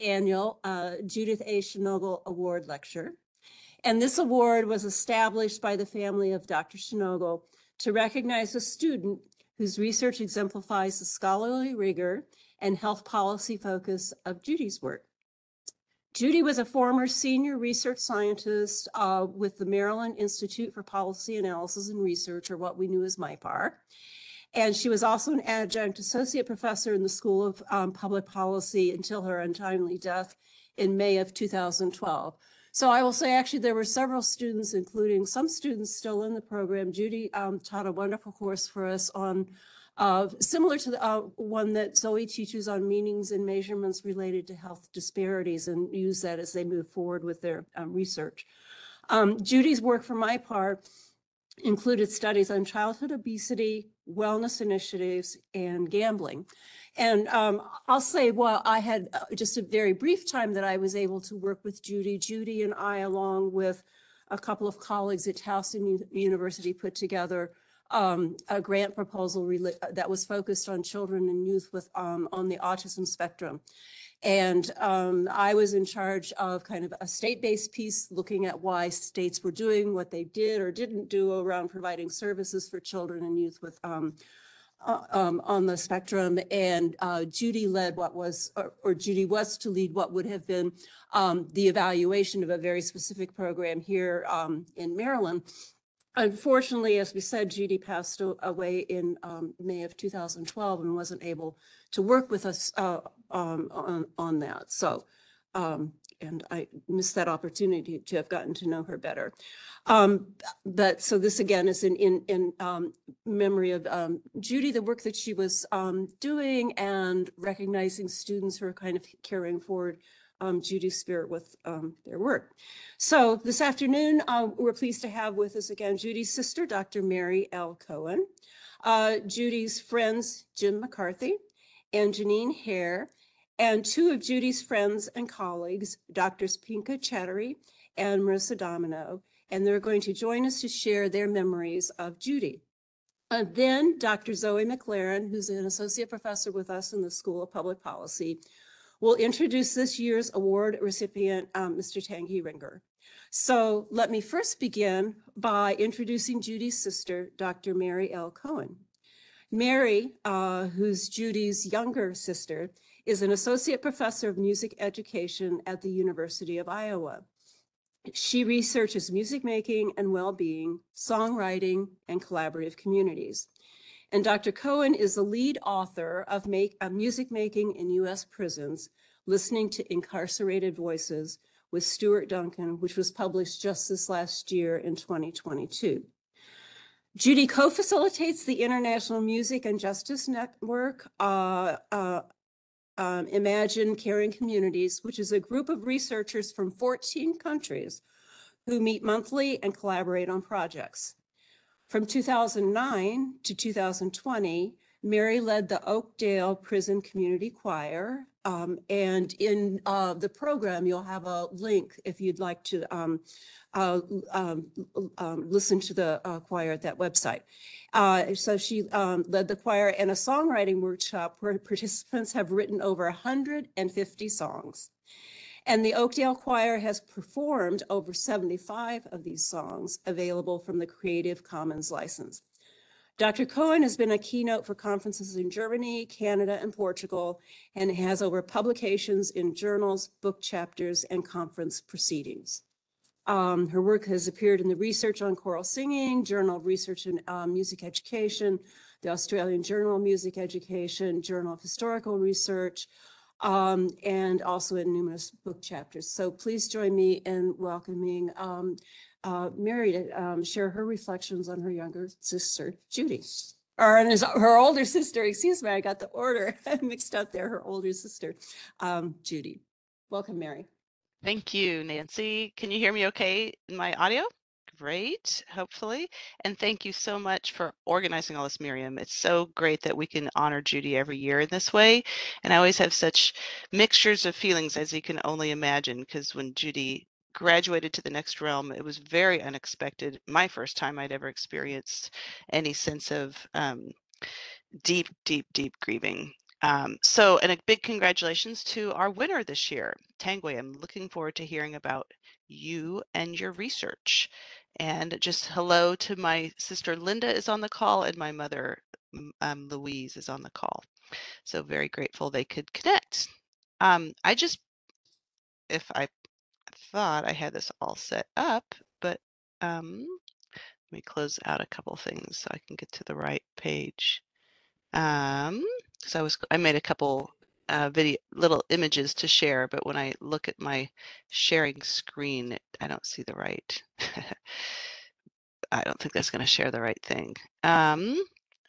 Annual Judith A. Shinogle Award Lecture. And this award was established by the family of Dr. Shinogle to recognize a student whose research exemplifies the scholarly rigor and health policy focus of Judy's work. Judy was a former senior research scientist with the Maryland Institute for Policy Analysis and Research, or what we knew as MIPAR. And she was also an adjunct associate professor in the School of Public Policy until her untimely death in May of 2012. So I will say, actually, there were several students, including some students still in the program. Judy taught a wonderful course for us on, similar to the one that Zoe teaches on meanings and measurements related to health disparities, and use that as they move forward with their research. Judy's work, for my part, included studies on childhood obesity, wellness initiatives, and gambling. And I'll say, well, I had just a very brief time that I was able to work with Judy. Judy and I, along with a couple of colleagues at Towson University, put together a grant proposal that was focused on children and youth with on the autism spectrum. And I was in charge of kind of a state-based piece looking at why states were doing what they did or didn't do around providing services for children and youth with on the spectrum. And Judy led what was, or Judy was to lead what would have been the evaluation of a very specific program here in Maryland. Unfortunately, as we said, Judy passed away in May of 2012 and wasn't able to work with us on that. So, and I missed that opportunity to have gotten to know her better. But so this again is in memory of Judy, the work that she was doing, and recognizing students who are kind of carrying forward Judy's spirit with their work. So this afternoon, we're pleased to have with us again Judy's sister, Dr. Mary L. Cohen, Judy's friends, Jim McCarthy and Janine Hare, and two of Judy's friends and colleagues, Drs. Pinka Chattery and Marissa Domino, and they're going to join us to share their memories of Judy. Then Dr. Zoe McLaren, who's an associate professor with us in the School of Public Policy, will introduce this year's award recipient, Mr. Tanguy Ringoir. So let me first begin by introducing Judy's sister, Dr. Mary L. Cohen. Mary, who's Judy's younger sister, is an associate professor of music education at the University of Iowa. She researches music making and well-being, songwriting, and collaborative communities. And Dr. Cohen is the lead author of Music Making in U.S. Prisons, Listening to Incarcerated Voices with Stuart Duncan, which was published just this last year in 2022. Judy co-facilitates the International Music and Justice Network, Imagine Caring Communities, which is a group of researchers from 14 countries who meet monthly and collaborate on projects. From 2009 to 2020, Mary led the Oakdale Prison Community Choir, and in the program, you'll have a link if you'd like to listen to the choir at that website. So she led the choir and a songwriting workshop where participants have written over 150 songs. And the Oakdale Choir has performed over 75 of these songs available from the Creative Commons license. Dr. Cohen has been a keynote for conferences in Germany, Canada, and Portugal, and has over publications in journals, book chapters, and conference proceedings. Her work has appeared in the Research on Choral Singing, Journal of Research in Music Education, the Australian Journal of Music Education, Journal of Historical Research, and also in numerous book chapters. So please join me in welcoming Mary to share her reflections on her younger sister, Judy. Or her older sister, excuse me, I got the order mixed up there, her older sister, Judy. Welcome, Mary. Thank you, Nancy. Can you hear me okay in my audio? Great, hopefully. And thank you so much for organizing all this, Miriam. It's so great that we can honor Judy every year in this way. And I always have such mixtures of feelings, as you can only imagine, because when Judy graduated to the next realm, it was very unexpected. My first time I'd ever experienced any sense of deep, deep, deep grieving. And a big congratulations to our winner this year, Tanguy. I'm looking forward to hearing about you and your research. And just hello to my sister Linda is on the call, and my mother Louise is on the call. So very grateful they could connect. If I thought I had this all set up, but let me close out a couple things so I can get to the right page. So I made a couple little images to share, but when I look at my sharing screen, I don't see the right. I don't think that's going to share the right thing.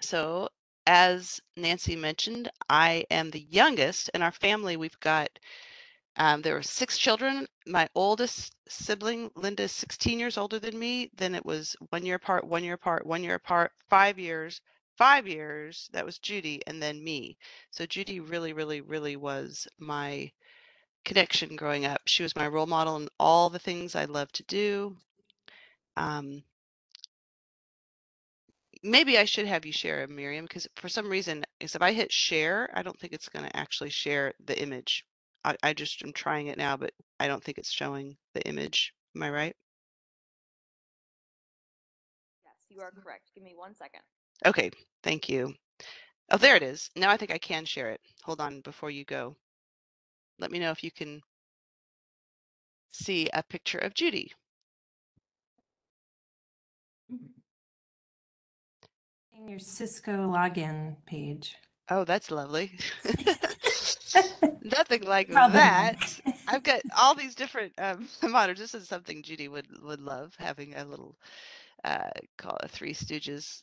So as Nancy mentioned, I am the youngest in our family. We've got there were 6 children. My oldest sibling, Linda, is 16 years older than me. Then it was 1 year apart, 1 year apart, 1 year apart, 5 years, 5 years. That was Judy, and then me. So Judy really, really, really was my connection growing up. She was my role model in all the things I love to do. Maybe I should have you share it, Miriam, because for some reason, if I hit share, I don't think it's going to actually share the image. I just am trying it now, but I don't think it's showing the image. Am I right? Yes, you are correct. Give me 1 second. Okay, thank you. Oh, there it is. Now I think I can share it. Hold on before you go. Let me know if you can see a picture of Judy. In your Cisco login page. Oh, that's lovely. Nothing like Probably. that. I've got all these different monitors. This is something Judy would love, having a little call it a Three Stooges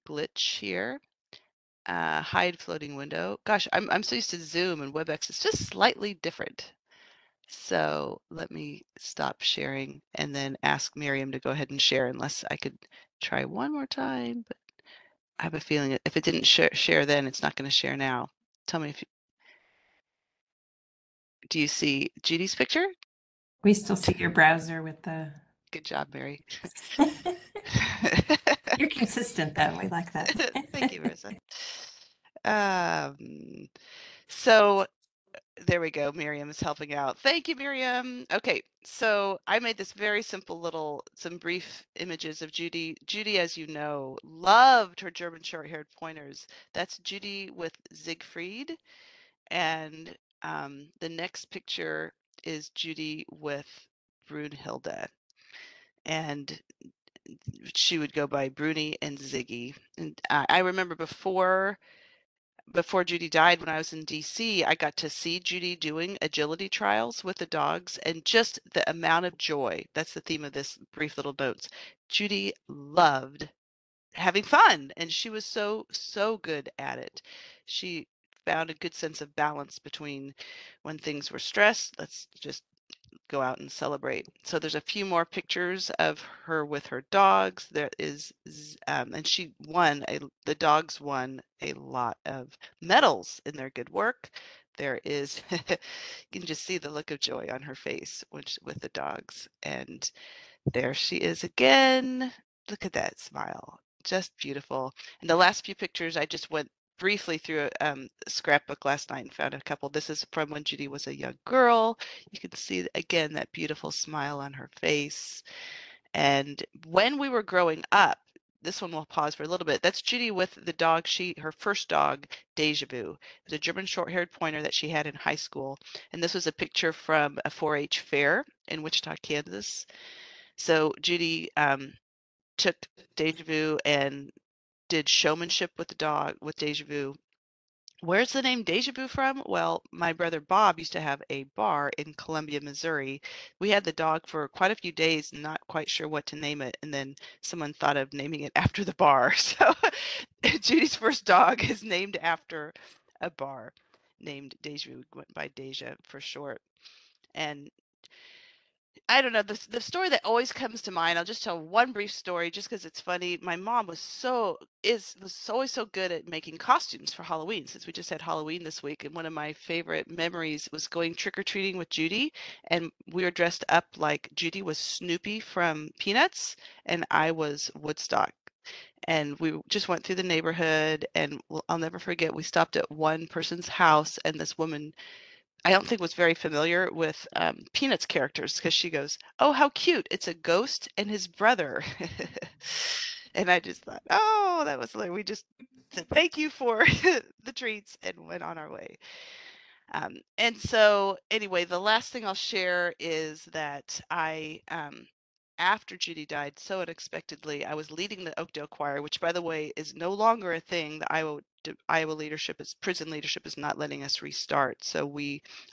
glitch here. Hide floating window. Gosh, I'm so used to Zoom and WebEx. It's just slightly different. So let me stop sharing and then ask Miriam to go ahead and share, unless I could try one more time. But I have a feeling if it didn't share then, it's not going to share now. Tell me if do you see Judy's picture? We still see your browser with the. Good job, Mary. You're consistent though. We like that. Thank you, Marissa. So there we go. Miriam is helping out. Thank you, Miriam. Okay, so I made this very simple some brief images of Judy. Judy, as you know, loved her German short-haired pointers. That's Judy with Siegfried. And the next picture is Judy with Brunhilde. And she would go by Bruni and Ziggy. And I remember before Judy died, when I was in DC, I got to see Judy doing agility trials with the dogs, and just the amount of joy. That's the theme of this brief little notes. Judy loved having fun, and she was so good at it. She found a good sense of balance between when things were stressed, let's just go out and celebrate. So there's a few more pictures of her with her dogs. There is, and the dogs won a lot of medals in their good work. There is, you can just see the look of joy on her face with the dogs. And there she is again. Look at that smile. Just beautiful. And the last few pictures, I just went briefly through a scrapbook last night and found a couple. This is from when Judy was a young girl. You can see again that beautiful smile on her face. And when we were growing up, this one we'll pause for a little bit. That's Judy with the dog, her first dog, Deja Vu. It was a German short-haired pointer that she had in high school. And this was a picture from a 4-H fair in Wichita, Kansas. So Judy took Deja Vu and did showmanship with the dog, with Deja Vu. Where's the name Deja Vu from? Well, my brother Bob used to have a bar in Columbia, Missouri. We had the dog for quite a few days, not quite sure what to name it, and then someone thought of naming it after the bar. So Judy's first dog is named after a bar named Deja Vu, went by Deja for short. And I don't know, the story that always comes to mind, I'll just tell one brief story just because it's funny. My mom was always so good at making costumes for Halloween, since we just had Halloween this week. And one of my favorite memories was going trick-or-treating with Judy, and we were dressed up like Judy was Snoopy from Peanuts and I was Woodstock. And we just went through the neighborhood, and I'll never forget, we stopped at one person's house, and this woman, I don't think was very familiar with Peanuts characters, because she goes, "Oh, how cute. It's a ghost and his brother." And I just thought, oh, that was like, we just said thank you for the treats and went on our way. And so anyway, the last thing I'll share is that after Judy died so unexpectedly, I was leading the Oakdale Choir, which, by the way, is no longer a thing. The Iowa leadership prison leadership is not letting us restart. So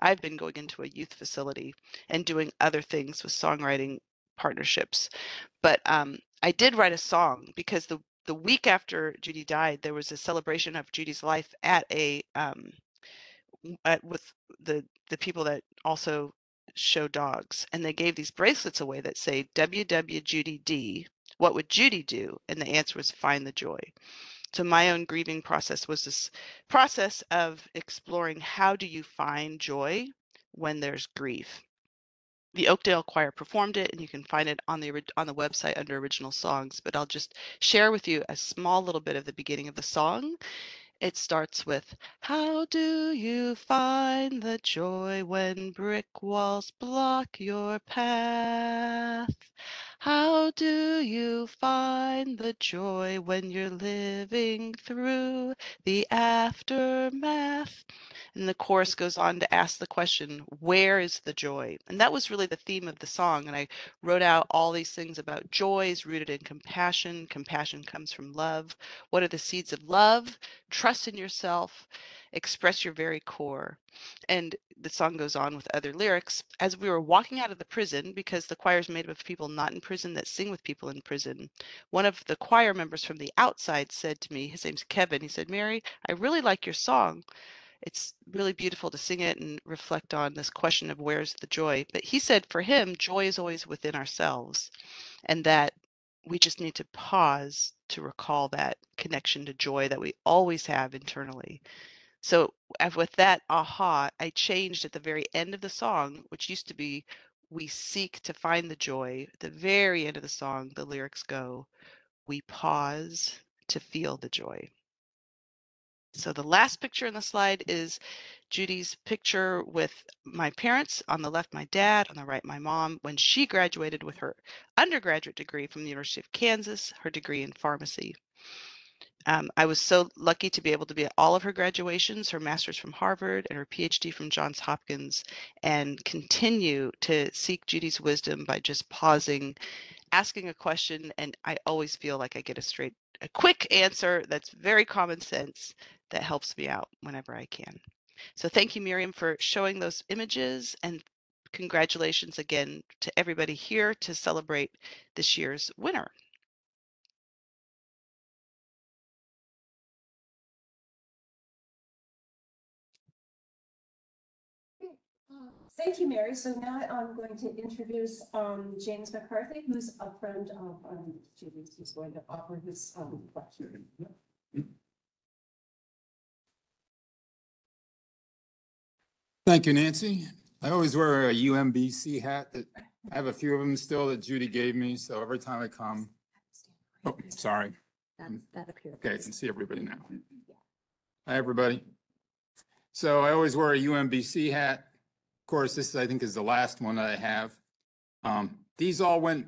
I've been going into a youth facility and doing other things with songwriting partnerships. But I did write a song because the week after Judy died, there was a celebration of Judy's life at with the people that also show dogs, and they gave these bracelets away that say WW Judy D, what would Judy do? And the answer was find the joy. So my own grieving process was this process of exploring, how do you find joy when there's grief? The Oakdale Choir performed it, and you can find it on the website under original songs, but I'll just share with you a small little bit of the beginning of the song. It starts with, how do you find the joy when brick walls block your path? How do you find the joy when you're living through the aftermath? And the chorus goes on to ask the question, where is the joy? And that was really the theme of the song. And I wrote out all these things about joy is rooted in compassion. Compassion comes from love. What are the seeds of love? Trust in yourself, express your very core. And the song goes on with other lyrics. As we were walking out of the prison, because the choir is made up of people not in prison that sing with people in prison, one of the choir members from the outside said to me, his name's Kevin, he said, "Mary, I really like your song. It's really beautiful to sing it and reflect on this question of where's the joy." But he said for him, joy is always within ourselves, and that we just need to pause to recall that connection to joy that we always have internally. So with that aha, I changed at the very end of the song, which used to be, we seek to find the joy. At the very end of the song, the lyrics go, we pause to feel the joy. So the last picture in the slide is Judy's picture with my parents. On the left, my dad. On the right, my mom, when she graduated with her undergraduate degree from the University of Kansas, her degree in pharmacy. I was so lucky to be able to be at all of her graduations, her master's from Harvard and her PhD from Johns Hopkins, and continue to seek Judy's wisdom by just pausing, asking a question, and I always feel like I get a quick answer that's very common sense that helps me out whenever I can. So thank you, Miriam, for showing those images, and congratulations again to everybody here to celebrate this year's winner. Thank you, Mary. So now I'm going to introduce James McCarthy, who's a friend of Judy's. He's going to offer his lecture. Thank you, Nancy. I always wear a UMBC hat. That I have a few of them still that Judy gave me, so every time I come. Oh, sorry. That appears. Okay, I can see everybody now. Hi, everybody. So I always wear a UMBC hat. Of course, this I think is the last one that I have. These all went,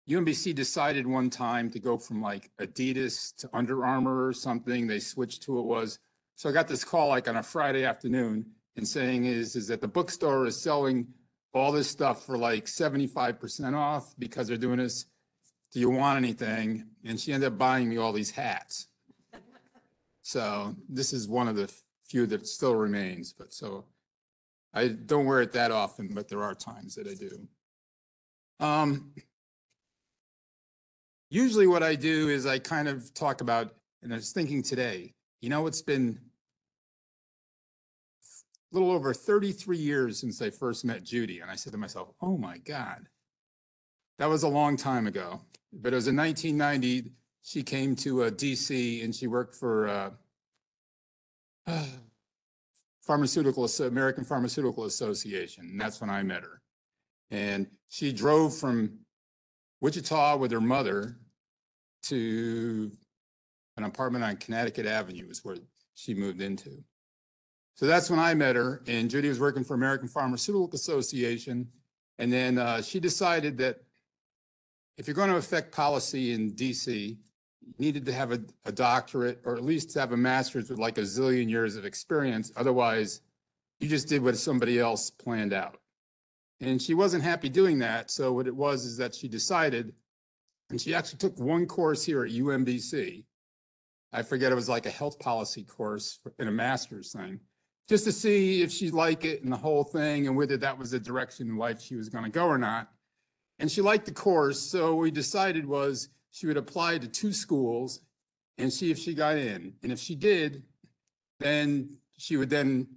UMBC decided one time to go from like Adidas to Under Armour or something. They switched to it was. So I got this call like on a Friday afternoon and saying is that the bookstore is selling all this stuff for like 75% off because they're doing this. Do you want anything? And she ended up buying me all these hats. So this is one of the few that still remains, but so I don't wear it that often, but there are times that I do. Usually what I do is I kind of talk about, and I was thinking today, you know, it's been a little over 33 years since I first met Judy. And I said to myself, oh my God, that was a long time ago. But it was in 1990, she came to DC and she worked for American Pharmaceutical Association. And that's when I met her. And she drove from Wichita with her mother to an apartment on Connecticut Avenue is where she moved into. So that's when I met her, and Judy was working for American Pharmaceutical Association. And then she decided that if you're going to affect policy in DC, you needed to have a doctorate or at least have a master's with like a zillion years of experience. Otherwise, you just did what somebody else planned out. And she wasn't happy doing that. So what it was is that she decided, and she actually took one course here at UMBC. I forget, it was like a health policy course in a master's thing, just to see if she'd like it and the whole thing and whether that was the direction in life she was going to go or not. And she liked the course. So what we decided was she would apply to 2 schools and see if she got in. And if she did, then she would then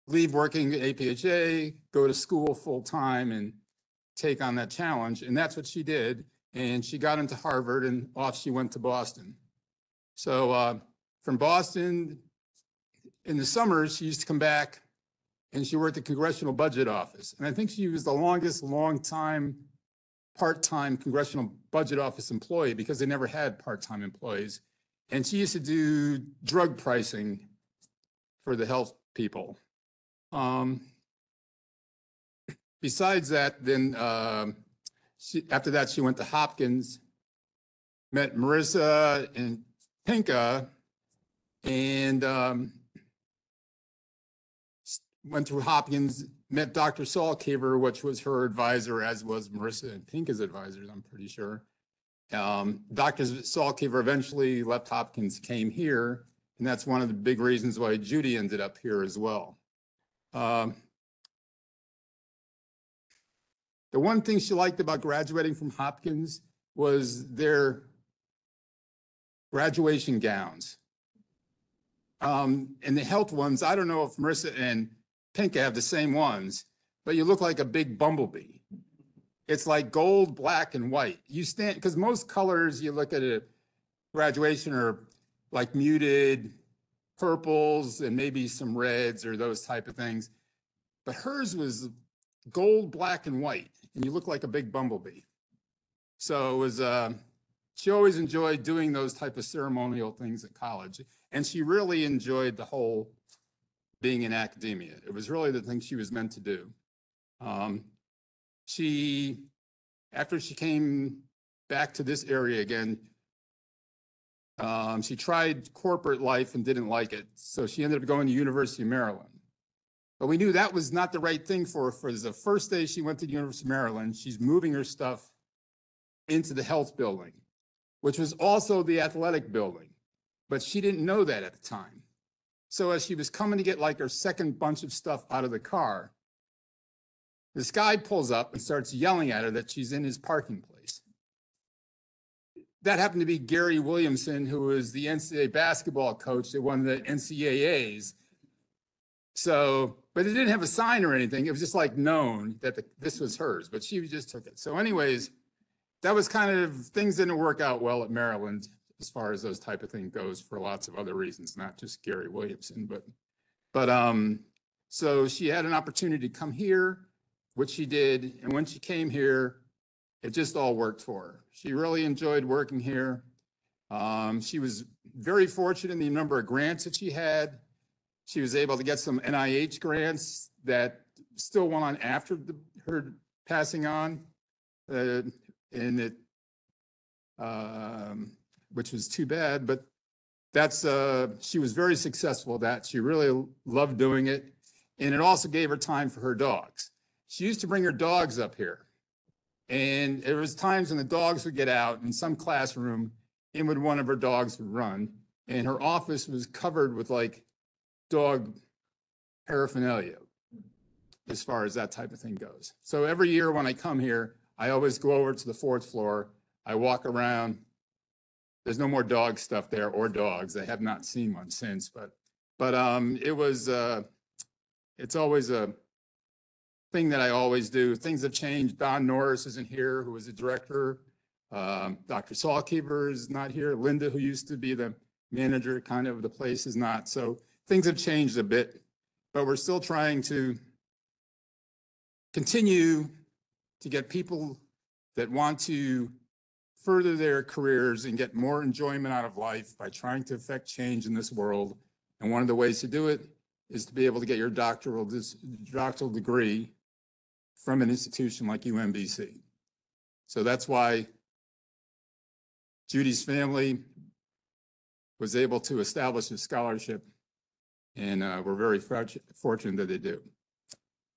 leave working at APHA, go to school full time and take on that challenge. And that's what she did. And she got into Harvard and off she went to Boston. So from Boston, in the summers, she used to come back and she worked at the Congressional Budget Office. And I think she was the longest long-time part-time Congressional Budget Office employee because they never had part-time employees. And she used to do drug pricing for the health people. Besides that, then after that, she went to Hopkins, met Marissa and Pinka, and went through Hopkins, met Dr. Salkaver, which was her advisor, as was Marissa and Pinka's advisors, I'm pretty sure. Dr. Salkaver eventually left Hopkins, came here, and that's one of the big reasons why Judy ended up here as well. The one thing she liked about graduating from Hopkins was their graduation gowns. And the health ones, I don't know if Marissa and Pinka have the same ones, but you look like a big bumblebee. It's like gold, black, and white. You stand, because most colors you look at a graduation are like muted purples and maybe some reds or those type of things. But hers was gold, black, and white, and you look like a big bumblebee. So it was, she always enjoyed doing those type of ceremonial things at college. And she really enjoyed the whole being in academia. It was really the thing she was meant to do. After she came back to this area again, she tried corporate life and didn't like it. So she ended up going to University of Maryland. But we knew that was not the right thing for her. For the first day she went to the University of Maryland, she's moving her stuff into the health building, which was also the athletic building. But she didn't know that at the time. So as she was coming to get like her second bunch of stuff out of the car, this guy pulls up and starts yelling at her that she's in his parking place. That happened to be Gary Williamson, who was the NCAA basketball coach that won the NCAAs. So, but it didn't have a sign or anything. It was just like known that this was hers, but she just took it. So anyways, that was kind of, things didn't work out well at Maryland as far as those type of thing goes for lots of other reasons, not just Gary Williamson, but so she had an opportunity to come here, which she did. And when she came here, it just all worked for her. She really enjoyed working here. She was very fortunate in the number of grants that she had. She was able to get some NIH grants that still went on after her passing on, which was too bad, but that's, she was very successful at that. She really loved doing it. And it also gave her time for her dogs. She used to bring her dogs up here. And there was times when the dogs would get out in some classroom, in with one of her dogs would run, and her office was covered with like dog paraphernalia as far as that type of thing goes. So every year when I come here, I always go over to the 4th floor. I walk around. There's no more dog stuff there or dogs. I have not seen one since, but it was, it's always a thing that I always do. Things have changed. Don Norris isn't here, who was the director. Dr. Salkaver is not here. Linda, who used to be the manager kind of the place, is not. So things have changed a bit, but we're still trying to continue to get people that want to further their careers and get more enjoyment out of life by trying to affect change in this world. And one of the ways to do it is to be able to get your doctoral degree from an institution like UMBC. So that's why Judy's family was able to establish a scholarship, and we're very fortunate that they do.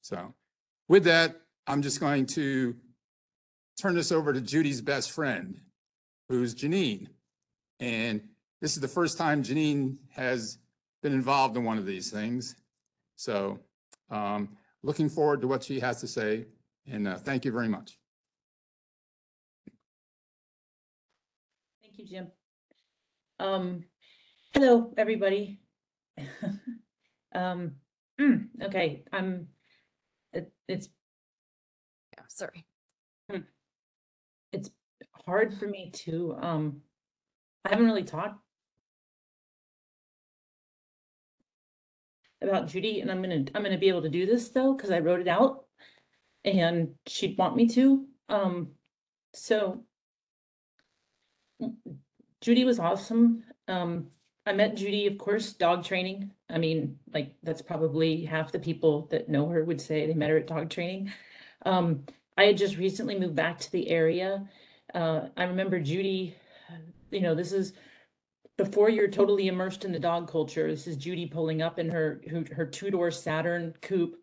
So with that, I'm just going to turn this over to Judy's best friend, who's Janine. And this is the first time Janine has been involved in one of these things. So looking forward to what she has to say, and thank you very much. Thank you, Jim. Hello, everybody. Okay, it's Sorry. it's hard for me to I haven't really talked about Judy, and I'm gonna be able to do this though, because I wrote it out and she'd want me to. So Judy was awesome. I met Judy, of course, dog training. I mean, like, that's probably half the people that know her would say they met her at dog training. I had just recently moved back to the area. I remember Judy, you know, this is before you're totally immersed in the dog culture. This is Judy pulling up in her two-door Saturn coupe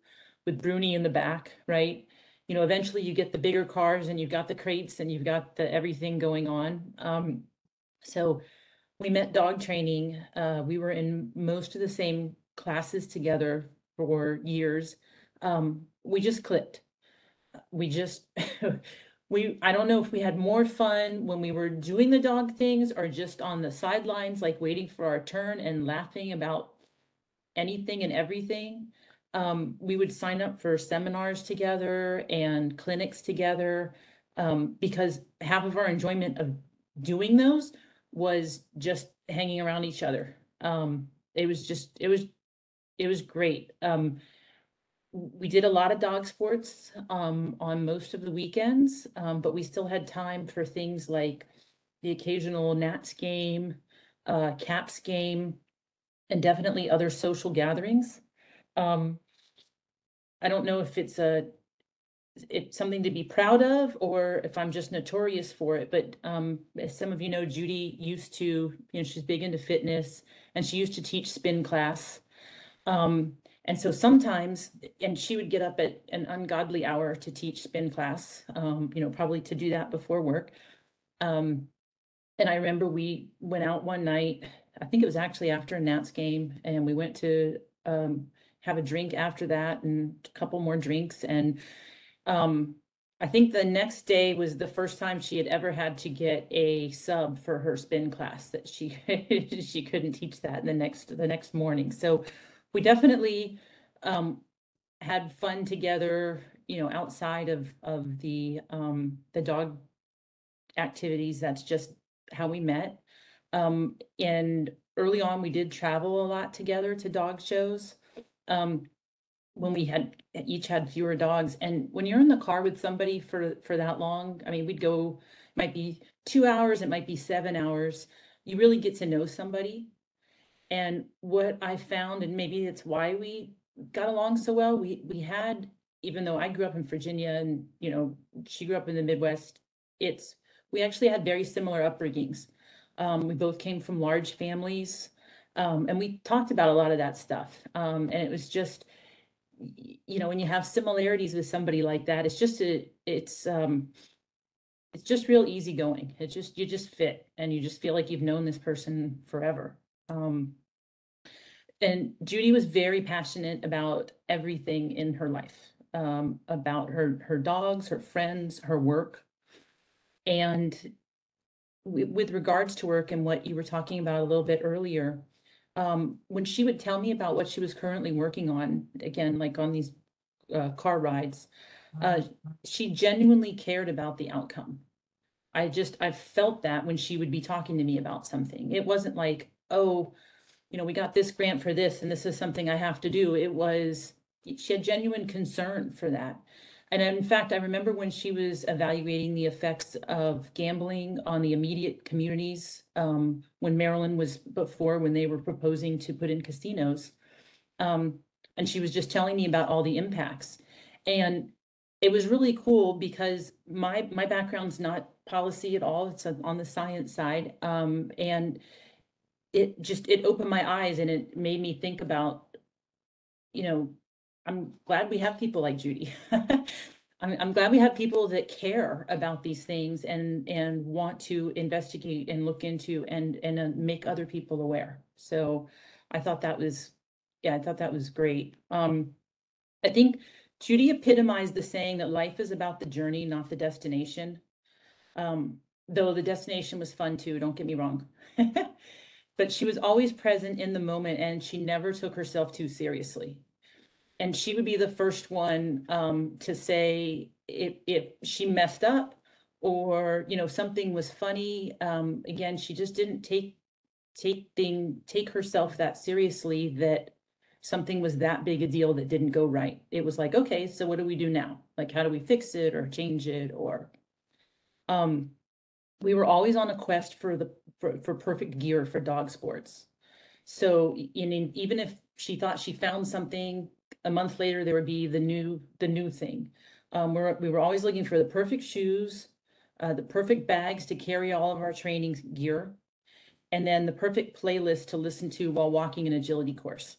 with Bruni in the back, right? You know, eventually you get the bigger cars and you've got the crates and you've got the everything going on. So we met dog training. We were in most of the same classes together for years. We just clicked. We just, I don't know if we had more fun when we were doing the dog things or just on the sidelines, like waiting for our turn and laughing about anything and everything. We would sign up for seminars together and clinics together, because half of our enjoyment of doing those was just hanging around each other. It was great. We did a lot of dog sports on most of the weekends, but we still had time for things like the occasional Nats game, Caps game, and definitely other social gatherings. I don't know if it's something to be proud of or if I'm just notorious for it, but as some of you know, Judy used to, you know, she's big into fitness and she used to teach spin class. And so sometimes, and she would get up at an ungodly hour to teach spin class, you know, probably to do that before work. And I remember we went out one night, I think it was actually after a Nats game, and we went to have a drink after that and a couple more drinks. And I think the next day was the first time she had ever had to get a sub for her spin class, that she she couldn't teach that the next morning. So we definitely had fun together, you know, outside of the dog activities. That's just how we met. And early on, we did travel a lot together to dog shows. When we each had fewer dogs, and when you're in the car with somebody for that long, I mean, we'd go, it might be 2 hours, it might be 7 hours. You really get to know somebody. And what I found, and maybe it's why we got along so well, we had, even though I grew up in Virginia and, you know, she grew up in the Midwest, we actually had very similar upbringings. We both came from large families, and we talked about a lot of that stuff. And it was just, you know, when you have similarities with somebody like that, it's just real easygoing. You just fit, and you just feel like you've known this person forever. And Judy was very passionate about everything in her life, about her dogs, her friends, her work. And with regards to work and what you were talking about a little bit earlier, when she would tell me about what she was currently working on, again, like on these car rides, she genuinely cared about the outcome. I felt that when she would be talking to me about something. It wasn't like, oh, you know, we got this grant for this, and this is something I have to do. She had genuine concern for that. And in fact, I remember when she was evaluating the effects of gambling on the immediate communities, when Maryland was before, when they were proposing to put in casinos. And she was just telling me about all the impacts. And it was really cool because my background's not policy at all. It's on the science side. And it opened my eyes and it made me think about, you know, I'm glad we have people like Judy. I'm glad we have people that care about these things and want to investigate and look into and make other people aware. So I thought that was, yeah, I thought that was great. I think Judy epitomized the saying that life is about the journey, not the destination. Though the destination was fun too, don't get me wrong. But she was always present in the moment and she never took herself too seriously. And she would be the first one to say if she messed up or, you know, something was funny. Again, she just didn't take herself that seriously that something was that big a deal that didn't go right. It was like, okay, so what do we do now? Like, how do we fix it or change it? Or we were always on a quest for perfect gear for dog sports. So even if she thought she found something, a month later there would be the new thing. We were always looking for the perfect shoes, the perfect bags to carry all of our training gear, and then the perfect playlist to listen to while walking an agility course.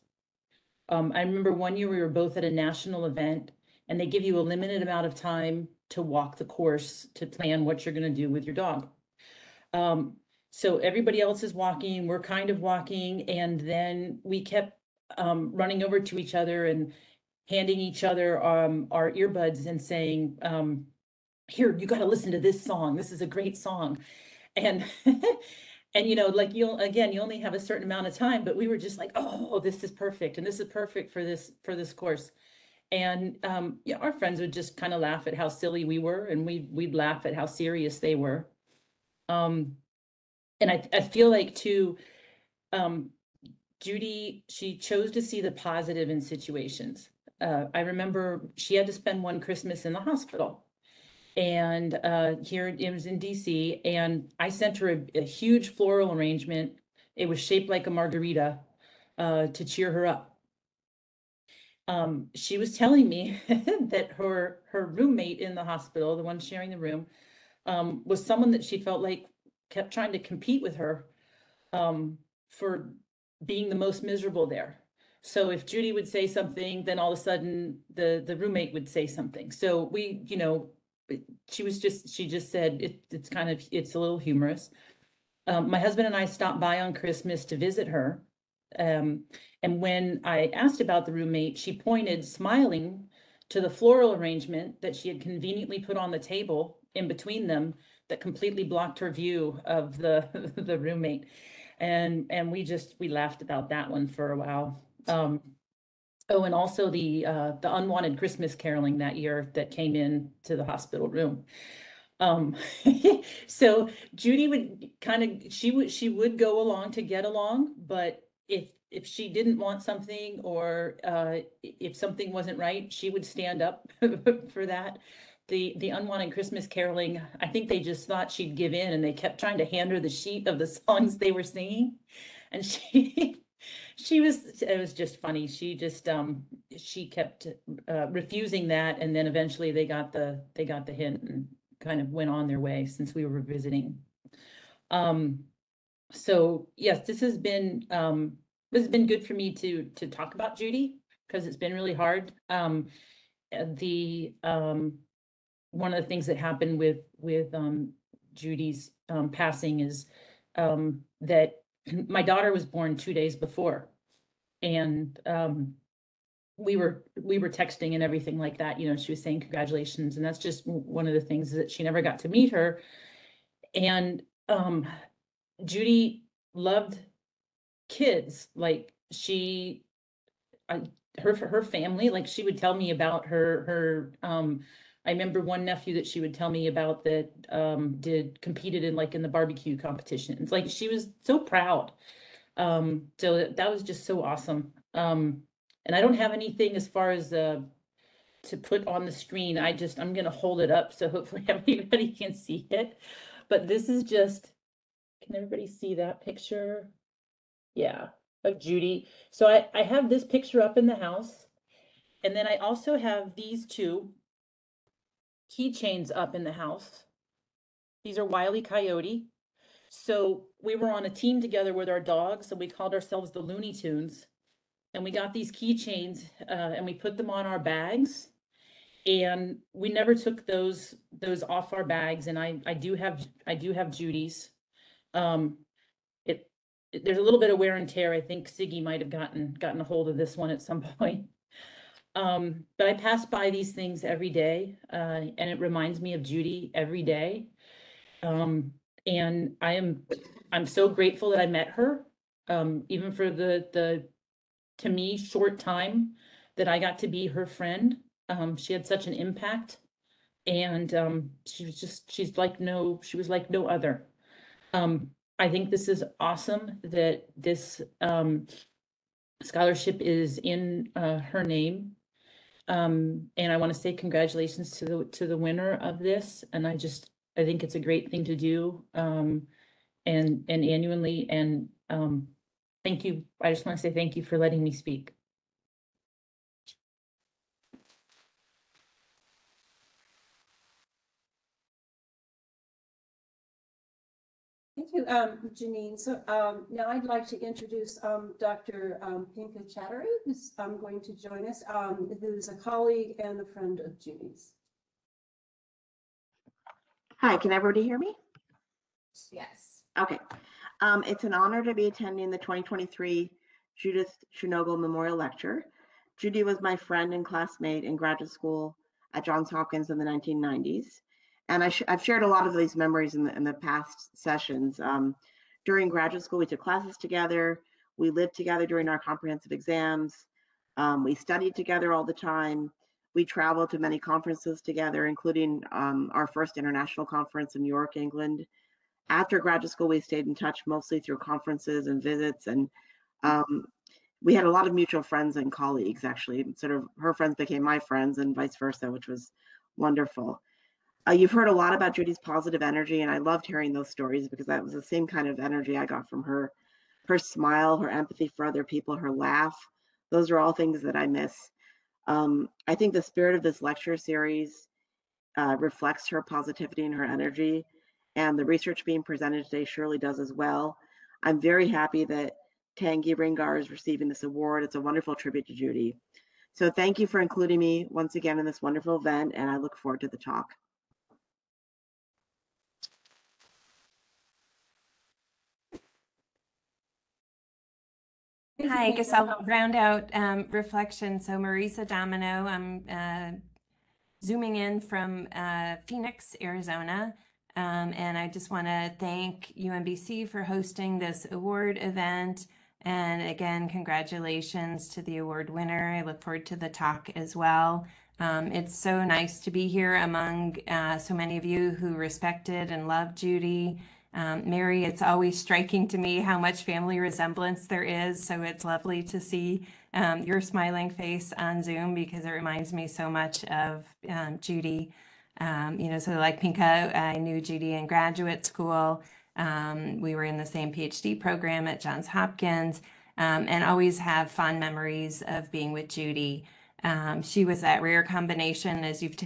I remember one year we were both at a national event and they give you a limited amount of time to walk the course to plan what you're going to do with your dog. So everybody else is walking, we're kind of walking, and then we kept running over to each other and handing each other our earbuds and saying, here, you got to listen to this song. This is a great song. And and you know, like you only have a certain amount of time, but we were just like, oh, this is perfect, and this is perfect for this course. And yeah, our friends would just kind of laugh at how silly we were, and we'd laugh at how serious they were. And I feel like too, Judy, she chose to see the positive in situations. I remember she had to spend one Christmas in the hospital. And here it was in DC, and I sent her a huge floral arrangement. It was shaped like a margarita to cheer her up. She was telling me that her roommate in the hospital, the one sharing the room, was someone that she felt like kept trying to compete with her for being the most miserable there. So if Judy would say something, then all of a sudden the roommate would say something. So we, you know, she just said it's a little humorous. My husband and I stopped by on Christmas to visit her. And when I asked about the roommate, she pointed smiling to the floral arrangement that she had conveniently put on the table in between them that completely blocked her view of the the roommate. And we laughed about that one for a while. Oh, and also the unwanted Christmas caroling that year that came in to the hospital room. So Judy would she would go along to get along, but if she didn't want something or if something wasn't right, she would stand up for that. The unwanted Christmas caroling, I think they just thought she'd give in and they kept trying to hand her the sheet of the songs they were singing. And it was just funny. She just, she kept refusing that. And then eventually they got the hint and kind of went on their way since we were visiting. So yes, this has been good for me to talk about Judy because it's been really hard. One of the things that happened with Judy's passing is that my daughter was born 2 days before, and we were texting and everything like that. You know, she was saying congratulations, and that's just one of the things that she never got to meet her. And Judy loved kids. Like her family, like she would tell me about her I remember one nephew that she would tell me about that competed in the barbecue competitions. Like she was so proud. So that was just so awesome. And I don't have anything as far as to put on the screen. I'm going to hold it up so hopefully everybody can see it. But this is just, can everybody see that picture? Yeah, of Judy. So I have this picture up in the house. And then I also have these two keychains up in the house. These are Wile E. Coyote. So we were on a team together with our dogs, and we called ourselves the Looney Tunes. And we got these keychains and we put them on our bags. And we never took those off our bags. And I do have Judy's. There's a little bit of wear and tear. I think Siggy might have gotten a hold of this one at some point. But I pass by these things every day, and it reminds me of Judy every day. And I'm so grateful that I met her, even for the to me short time that I got to be her friend. She had such an impact, and she was like no other. I think this is awesome that this scholarship is in her name. And I want to say congratulations to the winner of this. And I think it's a great thing to do, and annually. And thank you. I just want to say thank you for letting me speak. Thank you, Janine. So now I'd like to introduce Dr. Pinka Chattery, who's going to join us, who's a colleague and a friend of Judy's. Hi, can everybody hear me? Yes. Okay. It's an honor to be attending the 2023 Judith Shinogle Memorial Lecture. Judy was my friend and classmate in graduate school at Johns Hopkins in the 1990s. And I've shared a lot of these memories in the past sessions. During graduate school, we took classes together. We lived together during our comprehensive exams. We studied together all the time. We traveled to many conferences together, including our first international conference in New York, England. After graduate school, we stayed in touch mostly through conferences and visits. And we had a lot of mutual friends and colleagues, actually. Sort of her friends became my friends and vice versa, which was wonderful. You've heard a lot about Judy's positive energy, and I loved hearing those stories because that was the same kind of energy I got from her. Her smile, her empathy for other people, her laugh. Those are all things that I miss. I think the spirit of this lecture series reflects her positivity and her energy, and the research being presented today surely does as well. I'm very happy that Tanguy Ringoir is receiving this award. It's a wonderful tribute to Judy. So thank you for including me once again in this wonderful event, and I look forward to the talk. Hi, I guess I'll round out reflection. So Marisa Domino, I'm zooming in from Phoenix, Arizona. And I just want to thank UMBC for hosting this award event. And again, congratulations to the award winner. I look forward to the talk as well. It's so nice to be here among so many of you who respected and loved Judy. Mary, it's always striking to me how much family resemblance there is. So it's lovely to see your smiling face on Zoom because it reminds me so much of Judy. So like Pinka, I knew Judy in graduate school. We were in the same PhD program at Johns Hopkins, and always have fond memories of being with Judy. She was that rare combination, as you've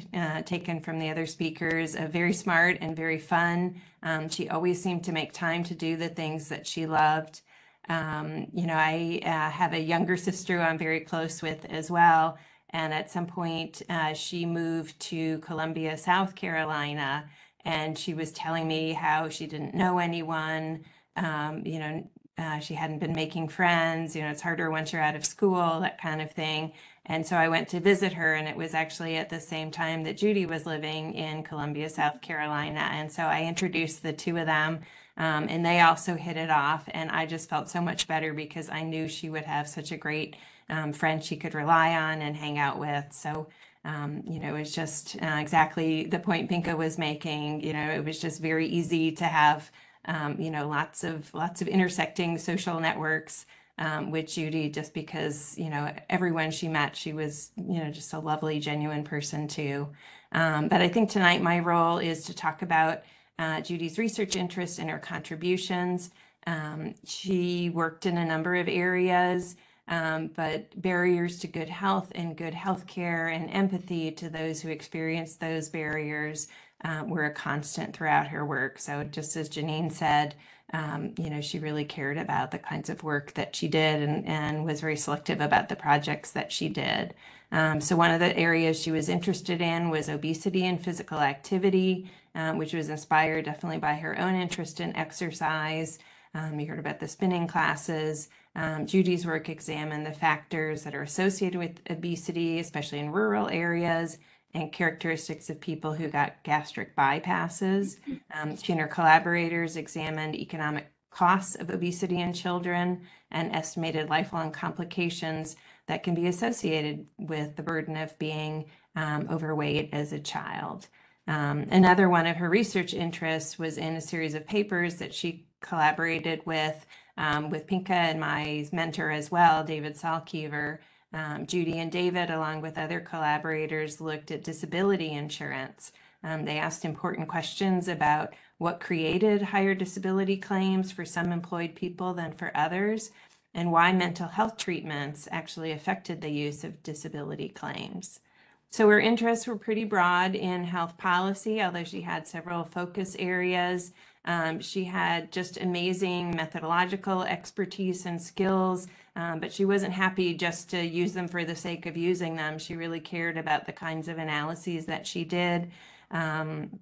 taken from the other speakers, of very smart and very fun. She always seemed to make time to do the things that she loved. I have a younger sister who I'm very close with as well. And at some point, she moved to Columbia, South Carolina, and she was telling me how she didn't know anyone. She hadn't been making friends. It's harder once you're out of school, that kind of thing. And so I went to visit her, and it was actually at the same time that Judy was living in Columbia, South Carolina. And so I introduced the two of them, and they also hit it off. And I just felt so much better because I knew she would have such a great friend she could rely on and hang out with. So, it was just exactly the point Pinka was making. It was just very easy to have, lots of intersecting social networks with Judy, just because, everyone she met, she was, just a lovely, genuine person too. But I think tonight my role is to talk about Judy's research interests and her contributions. She worked in a number of areas, but barriers to good health and good health care and empathy to those who experience those barriers were a constant throughout her work. So just as Janine said, she really cared about the kinds of work that she did and was very selective about the projects that she did. So one of the areas she was interested in was obesity and physical activity, which was inspired definitely by her own interest in exercise. You heard about the spinning classes. Judy's work examined the factors that are associated with obesity, especially in rural areas, and characteristics of people who got gastric bypasses. She and her collaborators examined economic costs of obesity in children and estimated lifelong complications that can be associated with the burden of being overweight as a child. Another one of her research interests was in a series of papers that she collaborated with Pinka and my mentor as well, David Salkever. Judy and David, along with other collaborators, looked at disability insurance. They asked important questions about what created higher disability claims for some employed people than for others, and why mental health treatments actually affected the use of disability claims. So her interests were pretty broad in health policy, although she had several focus areas. She had just amazing methodological expertise and skills, but she wasn't happy just to use them for the sake of using them. She really cared about the kinds of analyses that she did. And,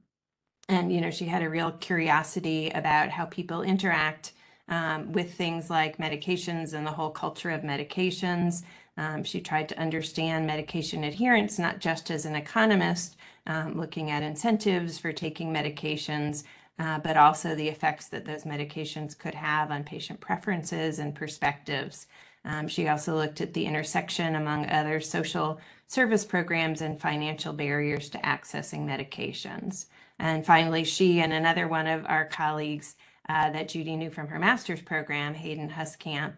she had a real curiosity about how people interact with things like medications and the whole culture of medications. She tried to understand medication adherence, not just as an economist, looking at incentives for taking medications, but also the effects that those medications could have on patient preferences and perspectives. She also looked at the intersection among other social service programs and financial barriers to accessing medications. And finally, she and another one of our colleagues that Judy knew from her master's program, Hayden Huskamp,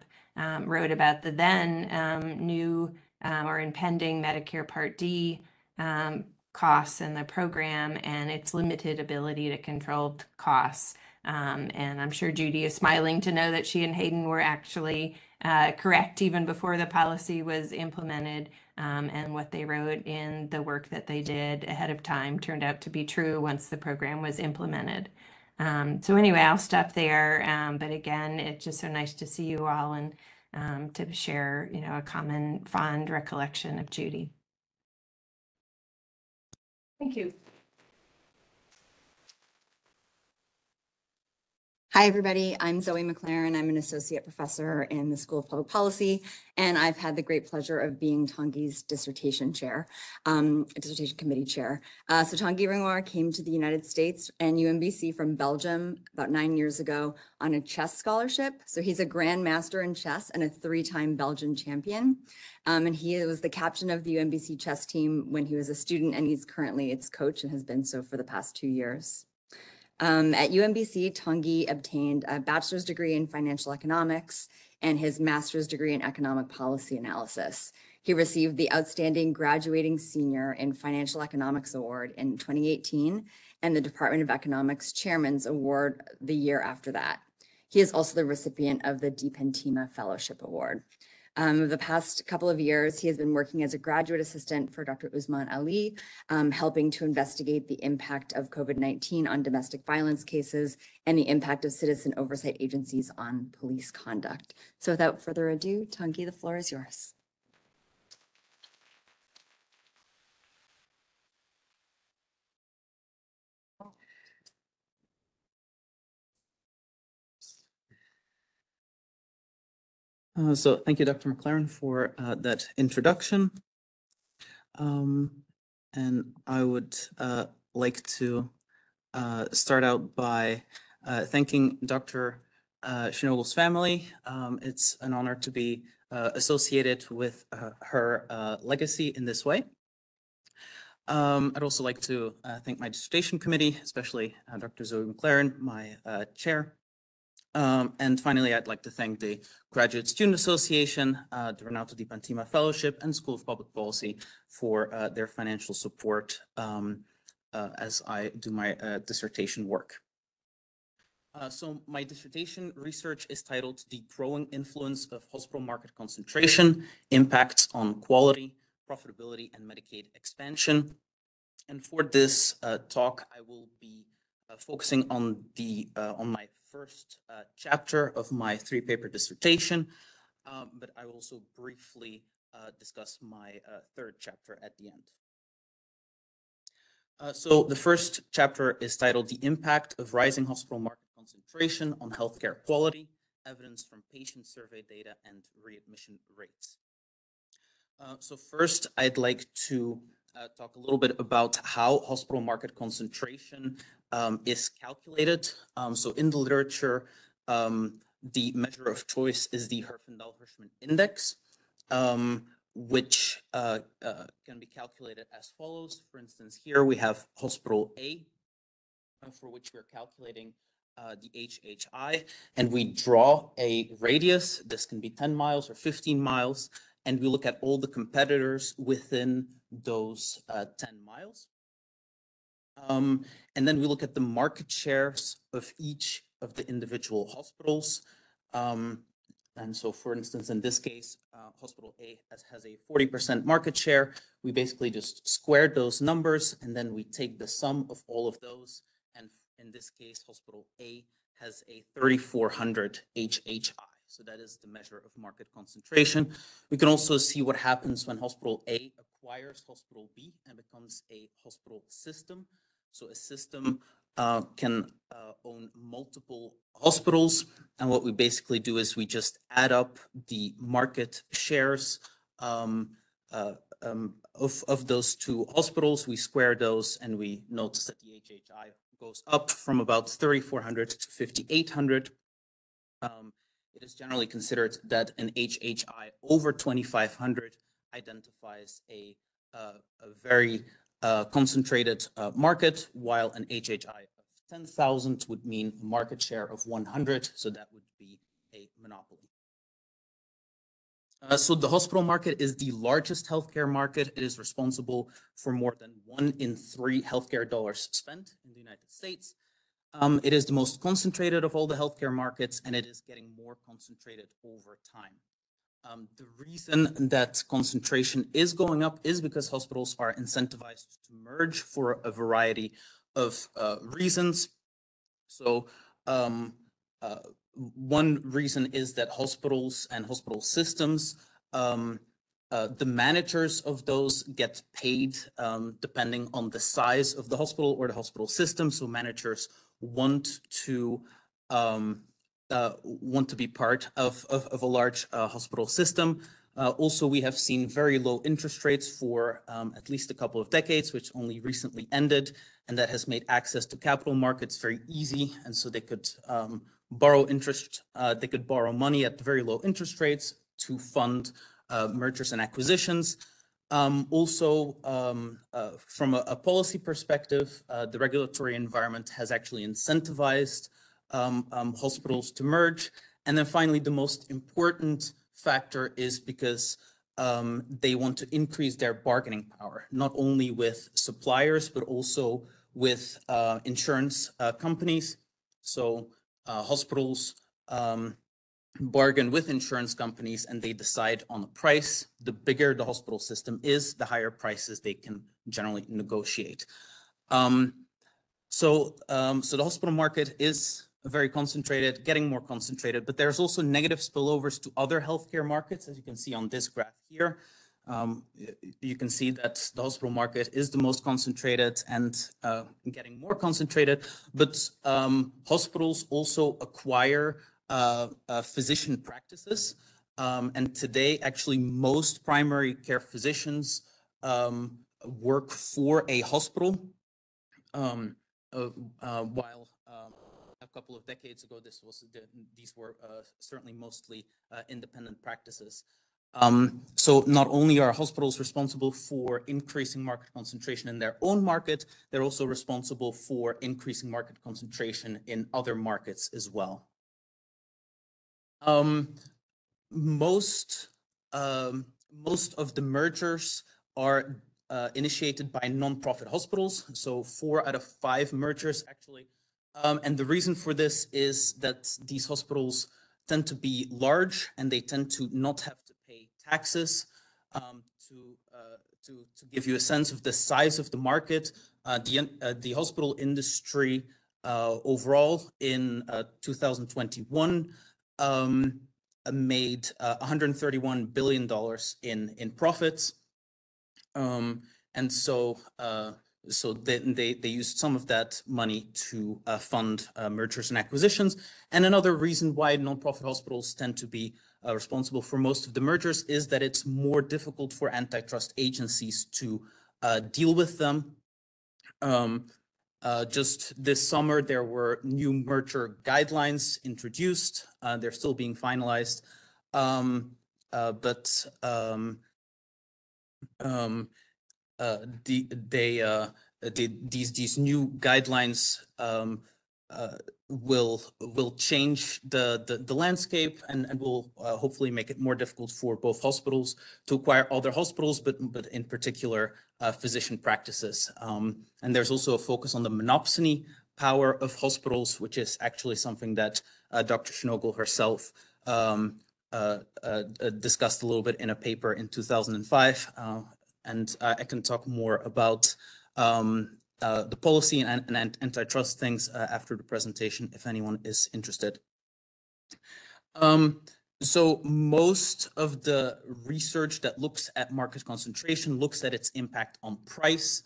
wrote about the then new or impending Medicare Part D costs in the program and its limited ability to control costs. And I'm sure Judy is smiling to know that she and Hayden were actually correct even before the policy was implemented, and what they wrote in the work that they did ahead of time turned out to be true once the program was implemented. So anyway, I'll stop there. But again, it's just so nice to see you all and to share, a common fond recollection of Judy. Thank you. Hi, everybody. I'm Zoe McLaren. I'm an associate professor in the School of Public Policy, and I've had the great pleasure of being Tanguy's dissertation committee chair. So Tanguy Ringoir came to the United States and UMBC from Belgium about 9 years ago on a chess scholarship. So he's a grandmaster in chess and a 3-time Belgian champion. And he was the captain of the UMBC Chess Team when he was a student, and he's currently its coach and has been so for the past 2 years. At UMBC, Tanguy obtained a bachelor's degree in financial economics and his master's degree in economic policy analysis. He received the Outstanding Graduating Senior in Financial Economics Award in 2018 and the Department of Economics Chairman's Award the year after that. He is also the recipient of the DiPentima Fellowship Award. The past couple of years, he has been working as a graduate assistant for Dr. Usman Ali, helping to investigate the impact of COVID-19 on domestic violence cases and the impact of citizen oversight agencies on police conduct. So without further ado, Tanguy, the floor is yours. So thank you, Dr. McLaren, for that introduction. And I would like to start out by thanking Dr. Shinogle's family. It's an honor to be associated with her legacy in this way. I'd also like to thank my dissertation committee, especially Dr. Zoe McLaren, my chair, And finally, I'd like to thank the Graduate Student Association, the Renato Di Pantima Fellowship, and School of Public Policy for their financial support as I do my dissertation work. So my dissertation research is titled The Growing Influence of Hospital Market Concentration, Impacts on Quality, Profitability, and Medicaid Expansion. And for this talk, I will be focusing on my first chapter of my 3-paper dissertation, but I will also briefly discuss my third chapter at the end. So the first chapter is titled The Impact of Rising Hospital Market Concentration on Healthcare Quality, Evidence from Patient Survey Data and Readmission Rates. So first, I'd like to talk a little bit about how hospital market concentration is calculated. So in the literature, the measure of choice is the Herfindahl-Hirschman Index, which can be calculated as follows. For instance, here we have Hospital A, for which we're calculating the HHI, and we draw a radius. This can be 10 miles or 15 miles, and we look at all the competitors within those 10 miles. And then we look at the market shares of each of the individual hospitals. And so, for instance, in this case, Hospital A has a 40% market share. We basically just squared those numbers, and then we take the sum of all of those. And in this case, Hospital A has a 3,400 HHI. So that is the measure of market concentration. We can also see what happens when Hospital A acquires Hospital B and becomes a hospital system. So a system can own multiple hospitals. And what we basically do is we just add up the market shares of those two hospitals. We square those, and we notice that the HHI goes up from about 3,400 to 5,800. It is generally considered that an HHI over 2,500 identifies a very concentrated market, while an HHI of 10,000 would mean a market share of 100, so that would be a monopoly. So the hospital market is the largest healthcare market. It is responsible for more than 1 in 3 healthcare dollars spent in the United States. It is the most concentrated of all the healthcare markets, and it is getting more concentrated over time. The reason that concentration is going up is because hospitals are incentivized to merge for a variety of reasons. So one reason is that hospitals and hospital systems, the managers of those get paid depending on the size of the hospital or the hospital system. So managers want to be part of a large hospital system. Also, we have seen very low interest rates for at least a couple of decades, which only recently ended, and that has made access to capital markets very easy. And so they could borrow money at very low interest rates to fund mergers and acquisitions. Also, from a policy perspective, the regulatory environment has actually incentivized hospitals to merge. And then finally, the most important factor is because they want to increase their bargaining power, not only with suppliers, but also with insurance companies. So hospitals bargain with insurance companies, and they decide on a price. The bigger the hospital system is, the higher prices they can generally negotiate. So the hospital market is very concentrated, getting more concentrated, but there's also negative spillovers to other healthcare markets, as you can see on this graph here. You can see that the hospital market is the most concentrated and getting more concentrated, but hospitals also acquire physician practices. And today, actually, most primary care physicians work for a hospital, while a couple of decades ago, these were certainly mostly independent practices. So not only are hospitals responsible for increasing market concentration in their own market, they're also responsible for increasing market concentration in other markets as well. Most of the mergers are initiated by nonprofit hospitals. So 4 out of 5 mergers actually. And the reason for this is that these hospitals tend to be large and they tend to not have to pay taxes. To give you a sense of the size of the market, the hospital industry overall in 2021 made $131 billion in profits. And so they used some of that money to fund mergers and acquisitions. And another reason why nonprofit hospitals tend to be responsible for most of the mergers is that it's more difficult for antitrust agencies to deal with them. Just this summer, there were new merger guidelines introduced. They're still being finalized, these new guidelines will change the landscape and will hopefully make it more difficult for both hospitals to acquire other hospitals, but in particular physician practices. And there's also a focus on the monopsony power of hospitals, which is actually something that Dr. Shinogle herself discussed a little bit in a paper in 2005. And I can talk more about the policy and antitrust things after the presentation, if anyone is interested. So most of the research that looks at market concentration looks at its impact on price.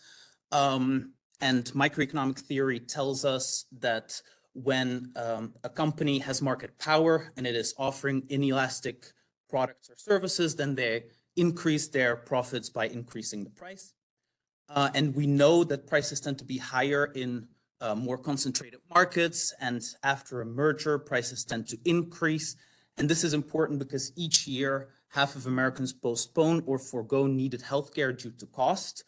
And microeconomic theory tells us that when a company has market power and it is offering inelastic products or services, then they increase their profits by increasing the price. And we know that prices tend to be higher in more concentrated markets, and after a merger, prices tend to increase. And this is important because each year, half of Americans postpone or forego needed healthcare due to cost.